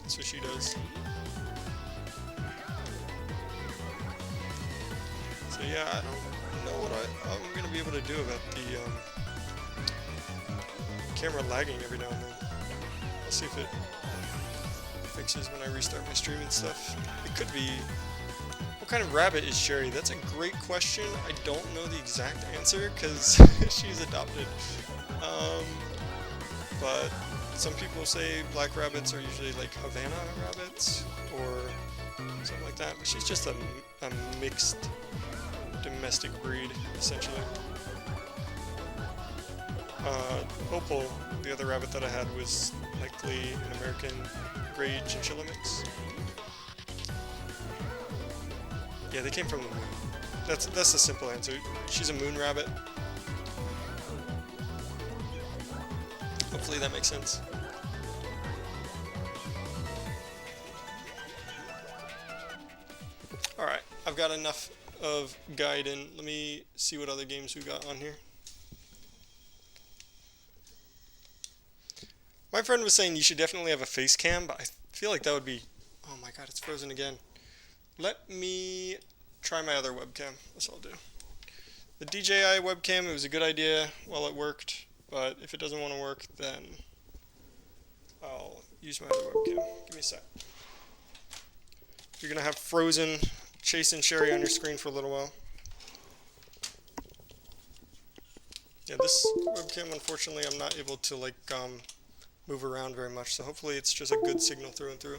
[SPEAKER 1] That's what she does. So yeah, I don't know what I'm gonna be able to do about the camera lagging every now and then. I'll see if it fixes when I restart my stream and stuff. It could be... What kind of rabbit is Sherry? That's a great question. I don't know the exact answer because she's adopted. But some people say black rabbits are usually like Havana rabbits or something like that. But she's just a mixed domestic breed, essentially. Opal, the other rabbit that I had, was likely an American gray chinchilla mix. Yeah, they came from the moon. That's the simple answer. She's a moon rabbit. Hopefully that makes sense. Alright, I've got enough of Gaiden. Let me see what other games we got on here. My friend was saying you should definitely have a face cam, but I feel like that would be... Oh my god, it's frozen again. Let me try my other webcam. That's all I'll do. The DJI webcam, it was a good idea while it worked, but if it doesn't want to work, then I'll use my other webcam. Give me a sec. You're going to have frozen Chase and Sherry on your screen for a little while. Yeah, this webcam, unfortunately, I'm not able to, like, move around very much, so hopefully it's just a good signal through and through.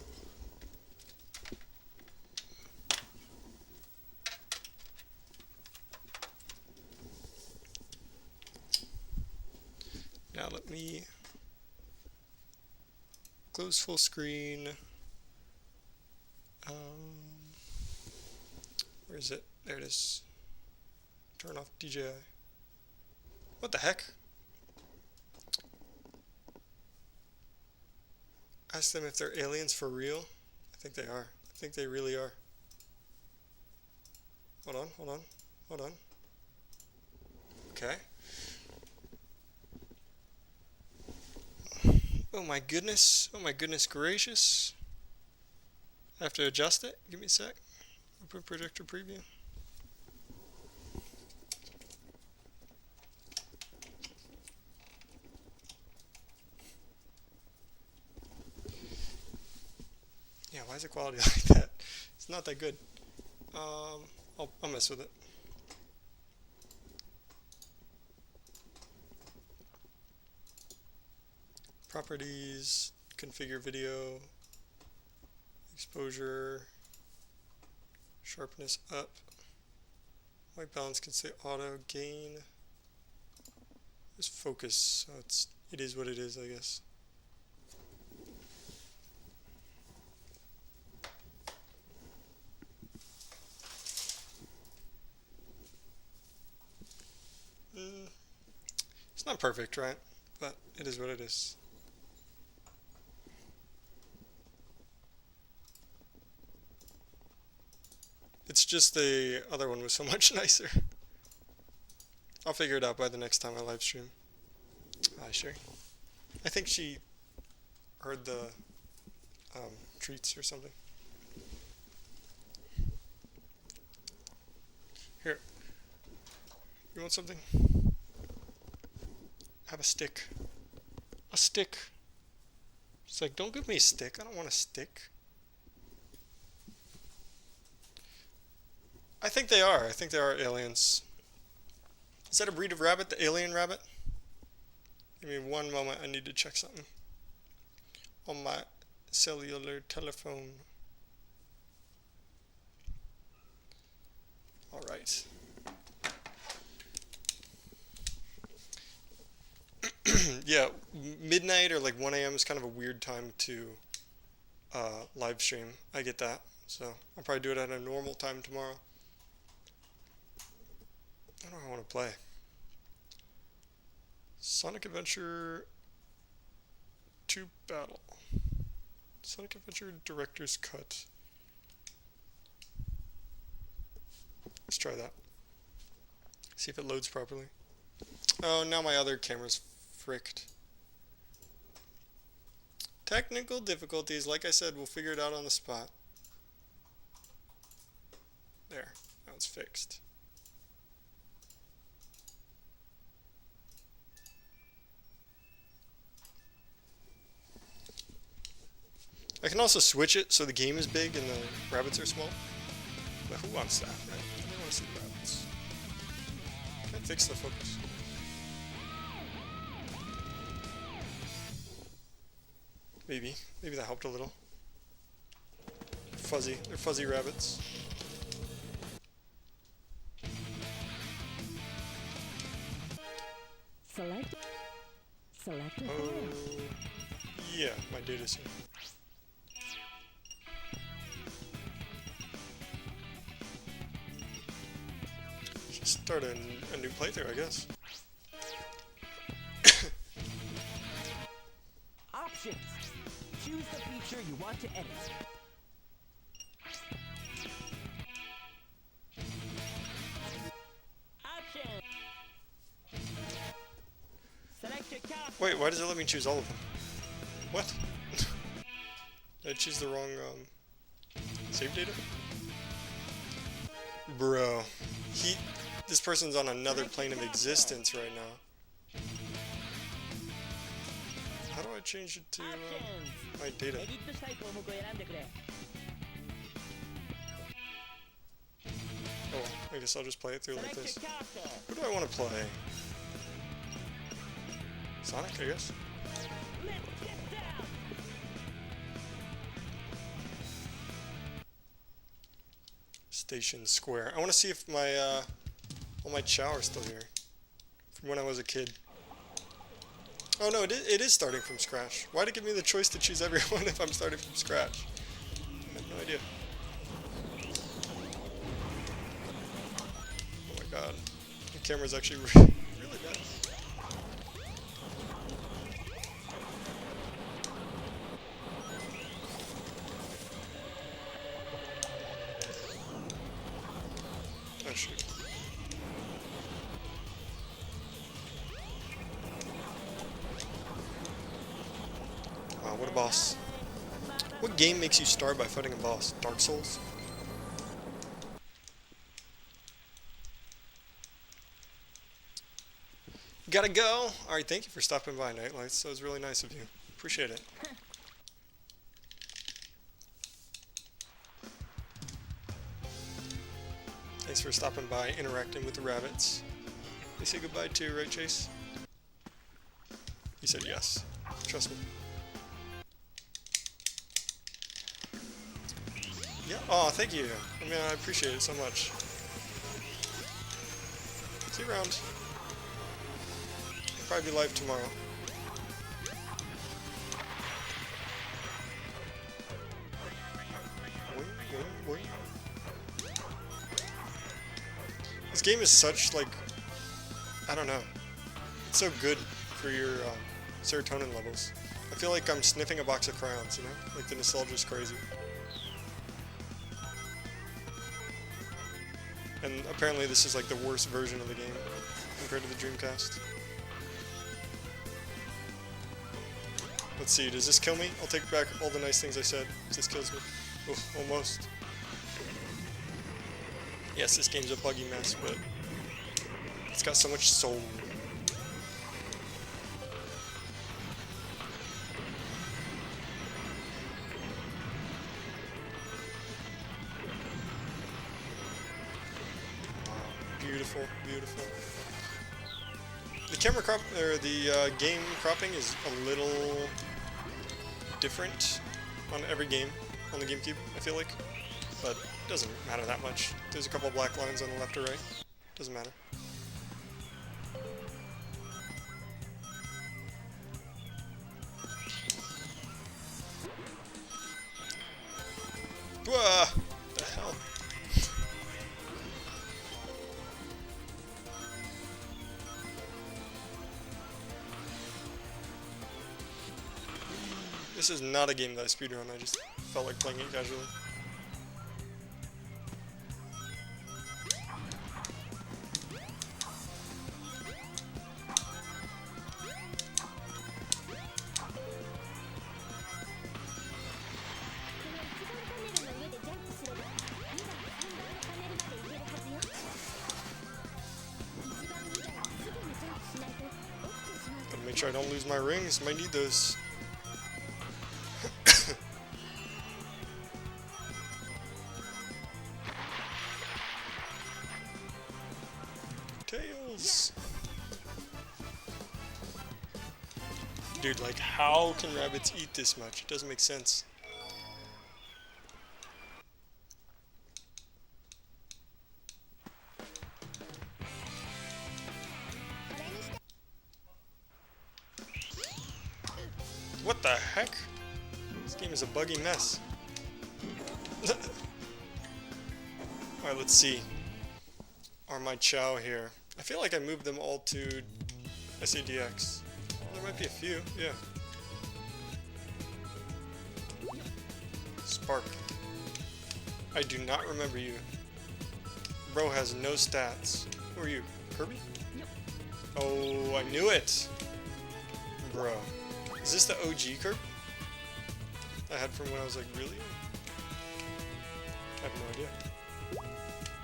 [SPEAKER 1] Now let me close full screen. Where is it? There it is. Turn off DJI. What the heck? Ask them if they're aliens for real. I think they are. I think they really are. Hold on, hold on, hold on. Okay. Oh my goodness gracious. I have to adjust it. Give me a sec. Open projector preview. Yeah, why is the quality like that? It's not that good. I'll mess with it. Properties, configure video, exposure, sharpness up, white balance can say auto, gain, just focus, so it is what it is, I guess. It's not perfect, right? But it is what it is. It's just the other one was so much nicer. I'll figure it out by the next time I live stream. Hi, Sherry. I think she heard the treats or something. Here. You want something? Have a stick. A stick. She's like, don't give me a stick. I don't want a stick. I think they are. I think they are aliens. Is that a breed of rabbit? The alien rabbit? Give me one moment. I need to check something on my cellular telephone. Alright. Yeah, midnight or like 1 a.m. is kind of a weird time to live stream. I get that. So I'll probably do it at a normal time tomorrow. I don't know how I want to play. Sonic Adventure 2 Battle. Sonic Adventure Director's Cut. Let's try that. See if it loads properly. Oh, now my other camera's fricked. Technical difficulties, like I said, we'll figure it out on the spot. There, now it's fixed. I can also switch it so the game is big and the rabbits are small. But who wants that, right? I don't want to see the rabbits. Can I fix the focus? Maybe. Maybe that helped a little. Fuzzy. They're fuzzy rabbits.
[SPEAKER 2] Select.
[SPEAKER 1] Oh, yeah, my data's here. Just start a new playthrough, I guess.
[SPEAKER 2] Options. Choose the feature you want to edit. Options. Select your character.
[SPEAKER 1] Wait, why does it let me choose all of them? What? Did I choose the wrong, save data? Bro. This person's on another plane of existence right now. How do I change it to, my data? Oh, I guess I'll just play it through like this. Who do I want to play? Sonic, I guess? Station Square. I want to see if my, all my chow are still here. From when I was a kid. Oh no, it is starting from scratch. Why'd it give me the choice to choose everyone if I'm starting from scratch? I have no idea. Oh my god. The camera's actually really bad. Oh shoot. Wow, what a boss. What game makes you start by fighting a boss? Dark Souls? Gotta go! Alright, thank you for stopping by, Nightlights. That was really nice of you. Appreciate it. Thanks for stopping by, interacting with the rabbits. They say goodbye too, right, Chase? He said yes. Trust me. Yeah. Oh, thank you. I mean, I appreciate it so much. See you around. Probably be live tomorrow. This game is such, like, I don't know. It's so good for your serotonin levels. I feel like I'm sniffing a box of crayons, you know? Like, the nostalgia's crazy. And apparently this is like the worst version of the game compared to the Dreamcast. Let's see, does this kill me? I'll take back all the nice things I said. If this kills me. Oof, almost. Yes, this game's a buggy mess, but it's got so much soul. Beautiful, beautiful. The camera crop, or the game cropping is a little different on every game on the GameCube, I feel like. But it doesn't matter that much. There's a couple black lines on the left or right. Doesn't matter. Whoa! What the hell? This is not a game that I speedrun, I just felt like playing it casually. Make sure I don't lose my rings. Might need those. Tails. Dude, like, how can rabbits eat this much? It doesn't make sense. What the heck? This game is a buggy mess. Alright, let's see. Are my Chow here? I feel like I moved them all to SADX. There might be a few, yeah. Spark. I do not remember you. Bro has no stats. Who are you? Kirby?
[SPEAKER 2] Yep.
[SPEAKER 1] Oh, I knew it! Bro. Is this the OG Kirby? I had from when I was like really young? I have no idea.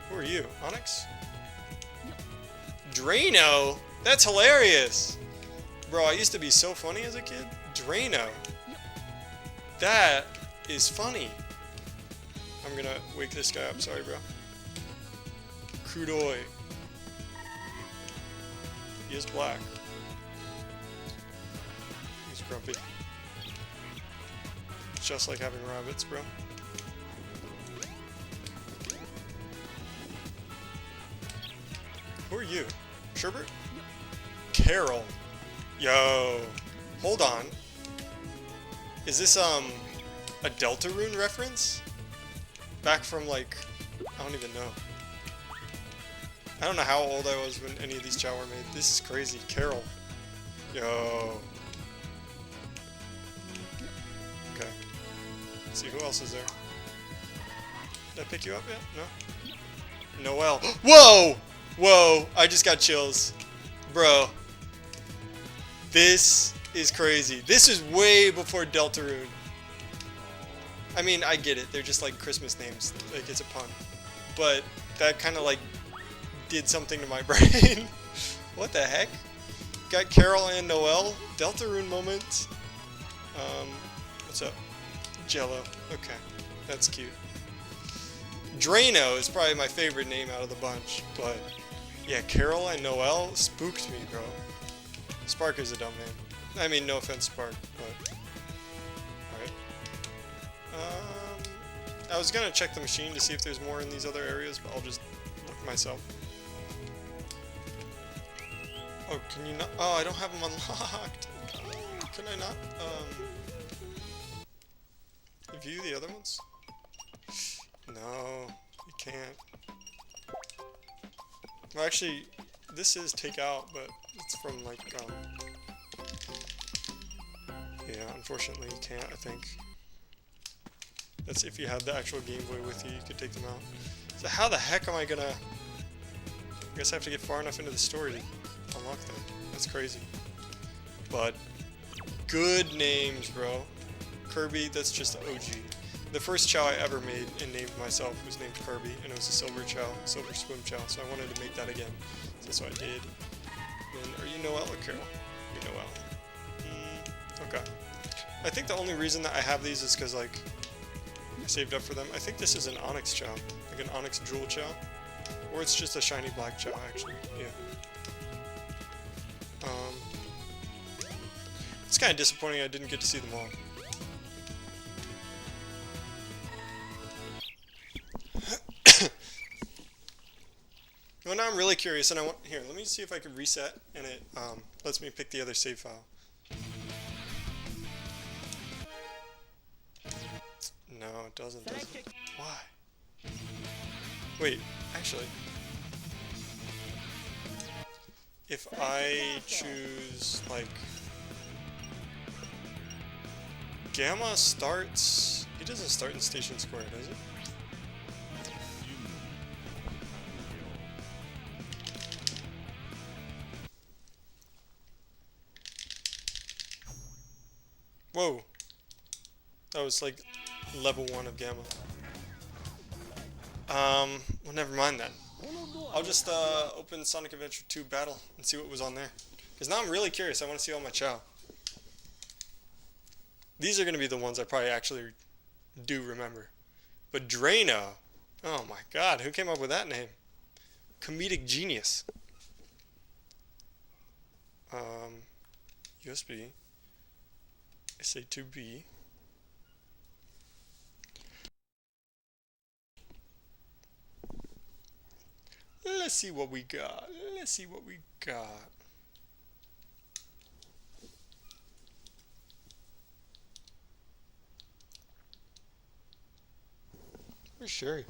[SPEAKER 1] Who are you? Onyx?
[SPEAKER 2] Yep.
[SPEAKER 1] Drano? That's hilarious! Bro, I used to be so funny as a kid. Drano.
[SPEAKER 2] Yep.
[SPEAKER 1] That is funny. I'm gonna wake this guy up. Sorry, bro. Kudoy. He is black. He's grumpy. It's just like having rabbits, bro. Who are you? Sherbert?
[SPEAKER 2] Yep.
[SPEAKER 1] Carol. Yo. Hold on. Is this, a Deltarune reference? Back from, like, I don't even know. I don't know how old I was when any of these Chow were made. This is crazy. Carol. Yo. Okay. Let's see, who else is there? Did I pick you up yet? No? Noelle. Whoa! Whoa! I just got chills. Bro. This is crazy. This is way before Deltarune. I mean, I get it. They're just like Christmas names. Like, it's a pun. But that kind of like did something to my brain. What the heck? Got Carol and Noelle. Deltarune moment. What's up? Jello. Okay. That's cute. Drano is probably my favorite name out of the bunch. But yeah, Carol and Noelle spooked me, bro. Spark is a dumb name. I mean, no offense, Spark, but alright. I was gonna check the machine to see if there's more in these other areas, but I'll just look myself. Oh, can you not? Oh, I don't have them unlocked. Oh, can I not? View the other ones? No, you can't. Well, actually, this is take out, but it's from like, yeah, unfortunately you can't, I think. That's if you had the actual Game Boy with you, you could take them out. So how the heck am I gonna... I guess I have to get far enough into the story to unlock them. That's crazy. But, good names, bro. Kirby, that's just the OG. The first Chow I ever made and named myself was named Kirby, and it was a Silver Chow, Silver Swim Chow, so I wanted to make that again. So that's what I did. And are you Noelle or Carol? You're Noelle. Okay. I think the only reason that I have these is because, like, I saved up for them. I think this is an Onyx Chow, like an Onyx Jewel Chow. Or it's just a shiny black Chow, actually. Yeah. It's kind of disappointing I didn't get to see them all. Well, now I'm really curious, and I want... Here, let me see if I can reset, and it lets me pick the other save file. No, it doesn't. Why? Wait, actually... If I choose, like... Gamma starts... He doesn't start in Station Square, does he? Whoa. That was like level 1 of Gamma. Well, never mind then. I'll just open Sonic Adventure 2 Battle and see what was on there. Because now I'm really curious. I want to see all my Chow. These are going to be the ones I probably actually do remember. But Drano. Oh my god, who came up with that name? Comedic genius. USB. SA2B. Let's see what we got. Let's see what we got. Where's Sherry?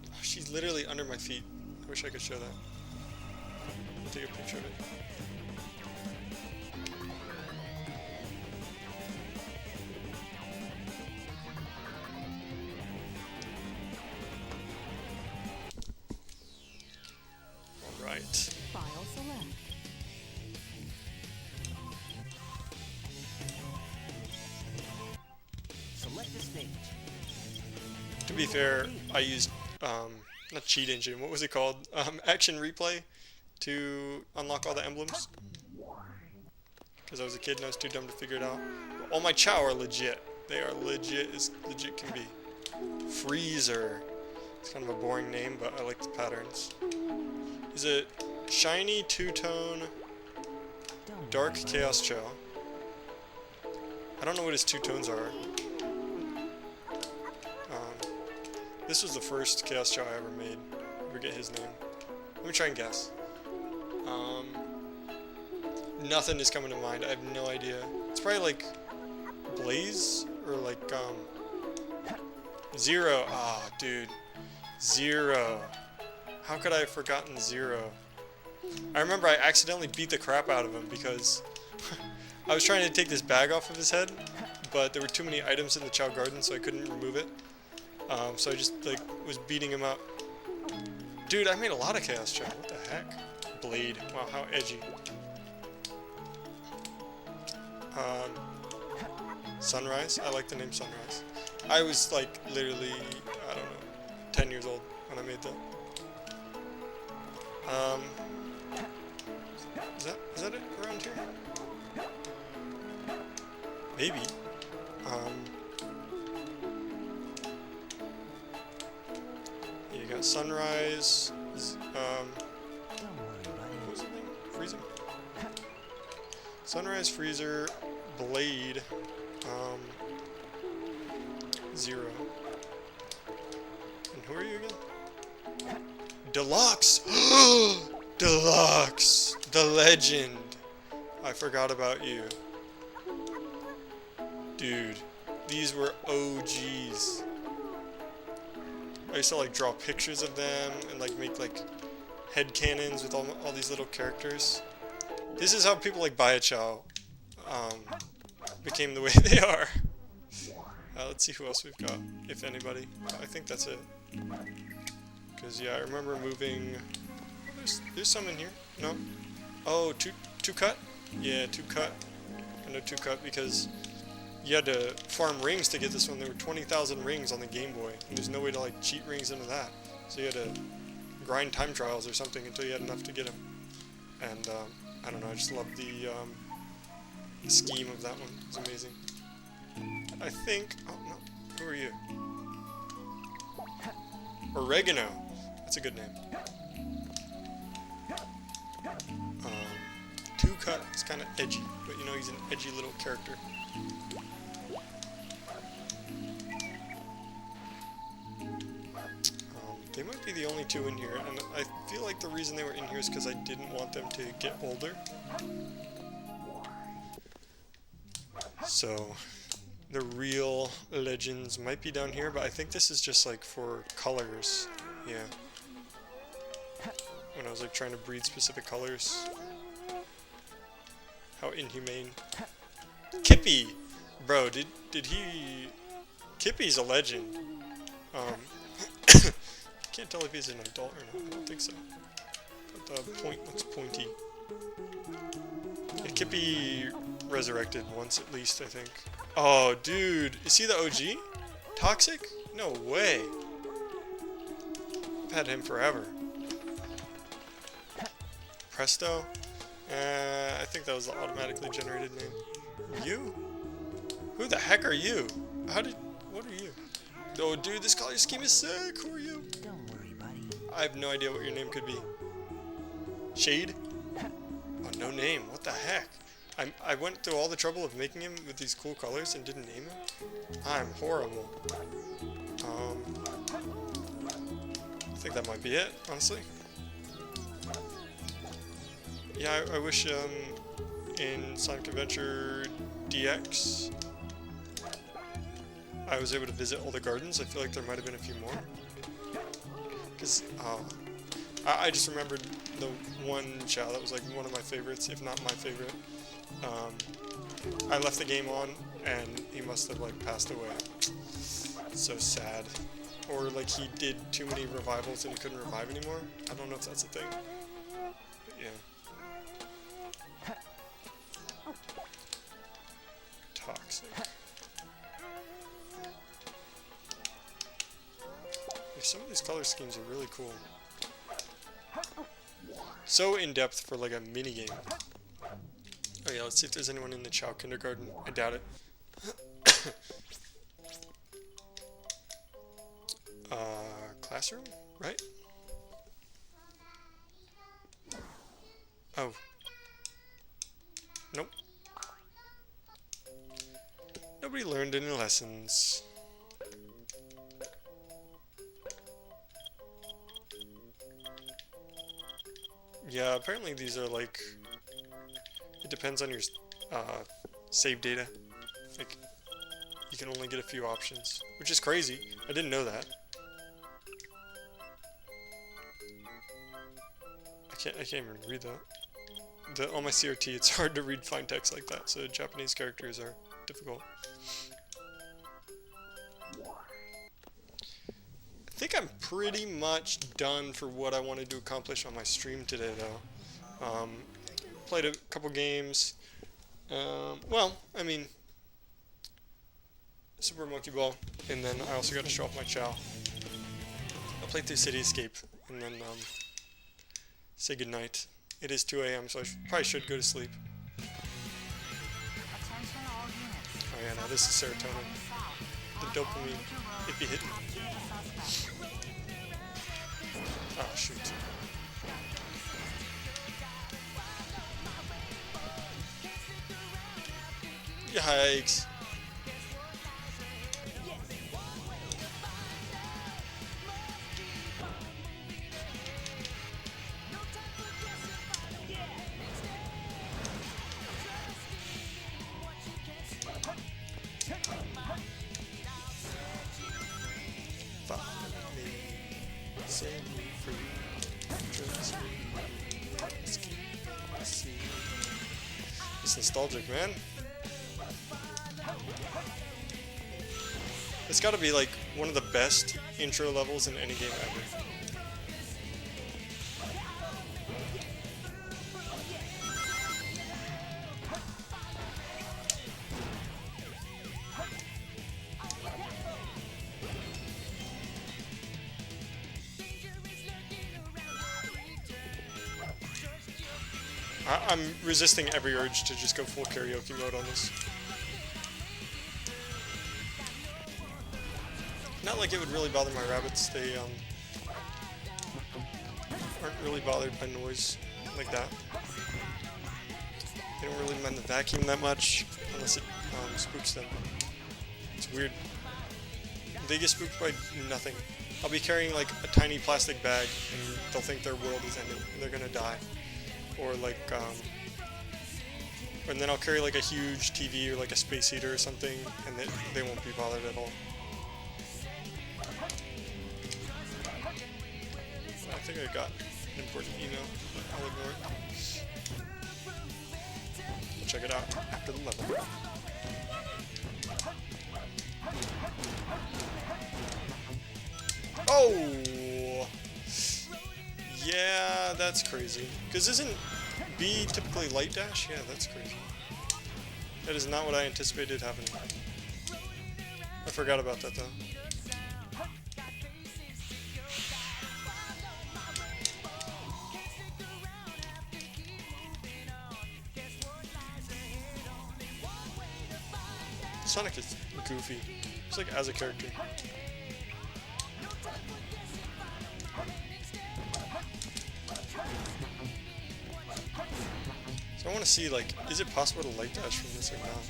[SPEAKER 1] Oh, she's literally under my feet. I wish I could show that. I'll take a picture of it. Alright.
[SPEAKER 2] File select. Select a stage.
[SPEAKER 1] To be fair, I used, not cheat engine, what was it called? Action replay to unlock all the emblems. Because I was a kid and I was too dumb to figure it out. But all my Chow are legit. They are legit as legit can be. Freezer. It's kind of a boring name, but I like the patterns. Is it shiny, two-tone, dark Chaos Chow? I don't know what his two tones are. This was the first Chaos Chow I ever made. I forget his name. Let me try and guess. Nothing is coming to mind. I have no idea. It's probably like Blaze or like Zero. Ah, dude. Zero. How could I have forgotten Zero? I remember I accidentally beat the crap out of him because I was trying to take this bag off of his head, but there were too many items in the Chow Garden, so I couldn't remove it. So I just like was beating him up. Dude, I made a lot of Chaos Chow. What the heck? Blade. Wow, how edgy. Sunrise. I like the name Sunrise. I was like literally, I don't know, 10 years old when I made that. Is that it around here? Maybe. You got Sunrise. What was the name? Freezer? Sunrise, Freezer, Blade, Zero. And who are you again? Deluxe! Deluxe! The legend! I forgot about you. Dude, these were OGs. I used to like draw pictures of them and like make like headcanons with all these little characters. This is how people like Baichao became the way they are. Let's see who else we've got, if anybody. I think that's it. Because yeah, I remember moving. There's some in here. No. Oh, two cut. Yeah, two cut. I know two cut because you had to farm rings to get this one. There were 20,000 rings on the Game Boy, and there's no way to like cheat rings into that. So you had to grind time trials or something until you had enough to get them. And I don't know. I just love the scheme of that one. It's amazing. I think. Oh no. Who are you? Oregano. That's a good name. Two cut is kind of edgy, but you know he's an edgy little character. They might be the only two in here, and I feel like the reason they were in here is because I didn't want them to get older. So, the real legends might be down here, but I think this is just like for colors. Yeah. When I was like trying to breed specific colors. How inhumane. Kippy! Bro, did he... Kippy's a legend. Can't tell if he's an adult or not. I don't think so. But the point looks pointy. Yeah, Kippy resurrected once at least, I think. Oh, dude. Is he the OG? Toxic? No way. I've had him forever. Presto? I think that was the automatically generated name. You? Who the heck are you? What are you? Oh, dude, this color scheme is sick. Who are you?
[SPEAKER 2] Don't worry, buddy.
[SPEAKER 1] I have no idea what your name could be. Shade? Oh, no name. What the heck? I went through all the trouble of making him with these cool colors and didn't name him. I'm horrible. I think that might be it, honestly. Yeah, I wish in Sonic Adventure DX I was able to visit all the gardens. I feel like there might have been a few more. Because I just remembered the one Chow that was like one of my favorites, if not my favorite. I left the game on and he must have like passed away. So sad. Or like he did too many revivals and he couldn't revive anymore. I don't know if that's a thing. But yeah. Toxic. Some of these color schemes are really cool. So in-depth for like a mini-game. Oh yeah, let's see if there's anyone in the Chow Kindergarten. I doubt it. Classroom? Right? Oh. Nope. Nobody learned any lessons. Yeah, apparently these are like, it depends on your save data. Like, you can only get a few options, which is crazy. I didn't know that. I can't even read that. On my CRT, it's hard to read fine text like that, so Japanese characters are difficult. I think I'm pretty much done for what I wanted to accomplish on my stream today, though. Played a couple games. Well, I mean, Super Monkey Ball, and then I also got to show off my Chow. I played through City Escape, and then say goodnight. It is 2 a.m., so I probably should go to sleep. Oh yeah, no, this is serotonin. The dopamine, it be hitting. Oh, shoot. Yikes. Set me free. Trust me. It's nostalgic, man. It's gotta be like one of the best intro levels in any game ever. I'm resisting every urge to just go full karaoke mode on this. Not like it would really bother my rabbits. They aren't really bothered by noise like that. They don't really mind the vacuum that much unless it spooks them. It's weird. They get spooked by nothing. I'll be carrying like a tiny plastic bag and they'll think their world is ending and they're gonna die. Or like, and then I'll carry like a huge TV or like a space heater or something, and they won't be bothered at all. I think I got an important email, but I'll ignore it. We'll check it out after the level. Oh! Yeah, that's crazy. Because isn't B typically light dash? Yeah, that's crazy. That is not what I anticipated happening. I forgot about that though. Sonic is goofy. Just like as a character. So I want to see, like, is it possible to light dash from this or not?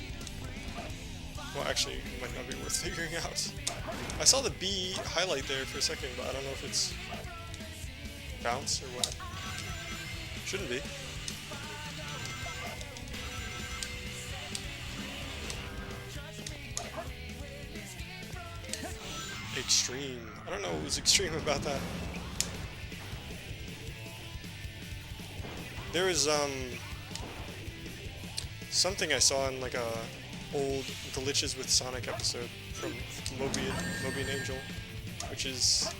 [SPEAKER 1] Well, actually, it might not be worth figuring out. I saw the B highlight there for a second, but I don't know if it's bounce or what. Shouldn't be. Extreme. I don't know what was extreme about that. There was something I saw in like a old Glitches with Sonic episode from Moby and Angel, which is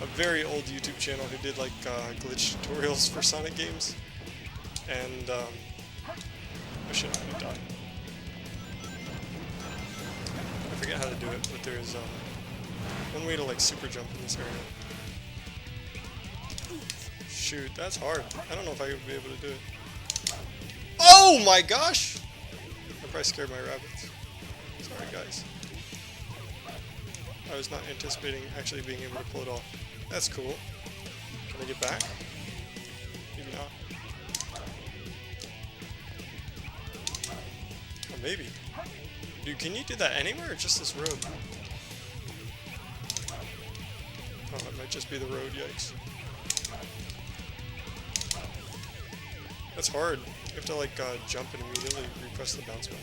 [SPEAKER 1] a very old YouTube channel who did like glitch tutorials for Sonic games. And oh shit, I'm gonna die. I forget how to do it, but there's one way to like super jump in this area. Shoot, that's hard. I don't know if I would be able to do it. Oh my gosh! I probably scared my rabbits. Sorry guys. I was not anticipating actually being able to pull it off. That's cool. Can I get back? Maybe not. Or maybe. Dude, can you do that anywhere or just this road? Oh, that might just be the road, yikes. That's hard. You have to like jump and immediately repress the bounce button.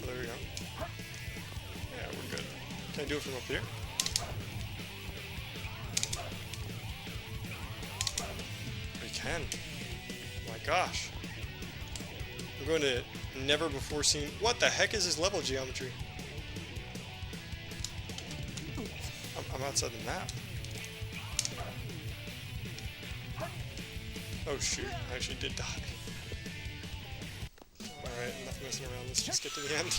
[SPEAKER 1] Oh, there we go. Yeah, we're good. Can I do it from up here? We can. Oh my gosh. I'm going to never before seen. What the heck is this level geometry? I'm outside the map. Oh shoot, I actually did die. Alright, enough messing around, let's just get to the end.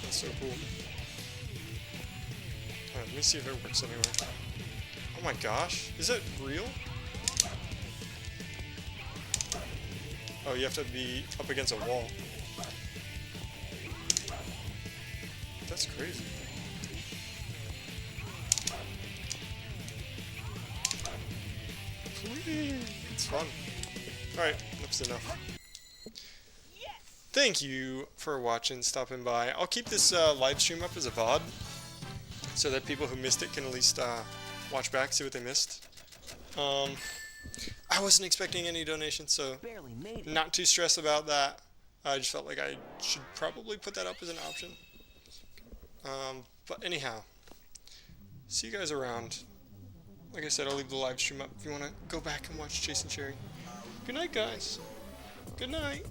[SPEAKER 1] That's so cool. Let me see if it works anywhere. Oh my gosh, is that real? Oh, you have to be up against a wall. That's crazy. It's fun. Alright, that's enough. Thank you for watching, stopping by. I'll keep this live stream up as a VOD, so that people who missed it can at least watch back, see what they missed. I wasn't expecting any donations, so not too stressed about that. I just felt like I should probably put that up as an option. But anyhow, see you guys around. Like I said, I'll leave the live stream up if you want to go back and watch Jason Cherry. Good night, guys. Good night.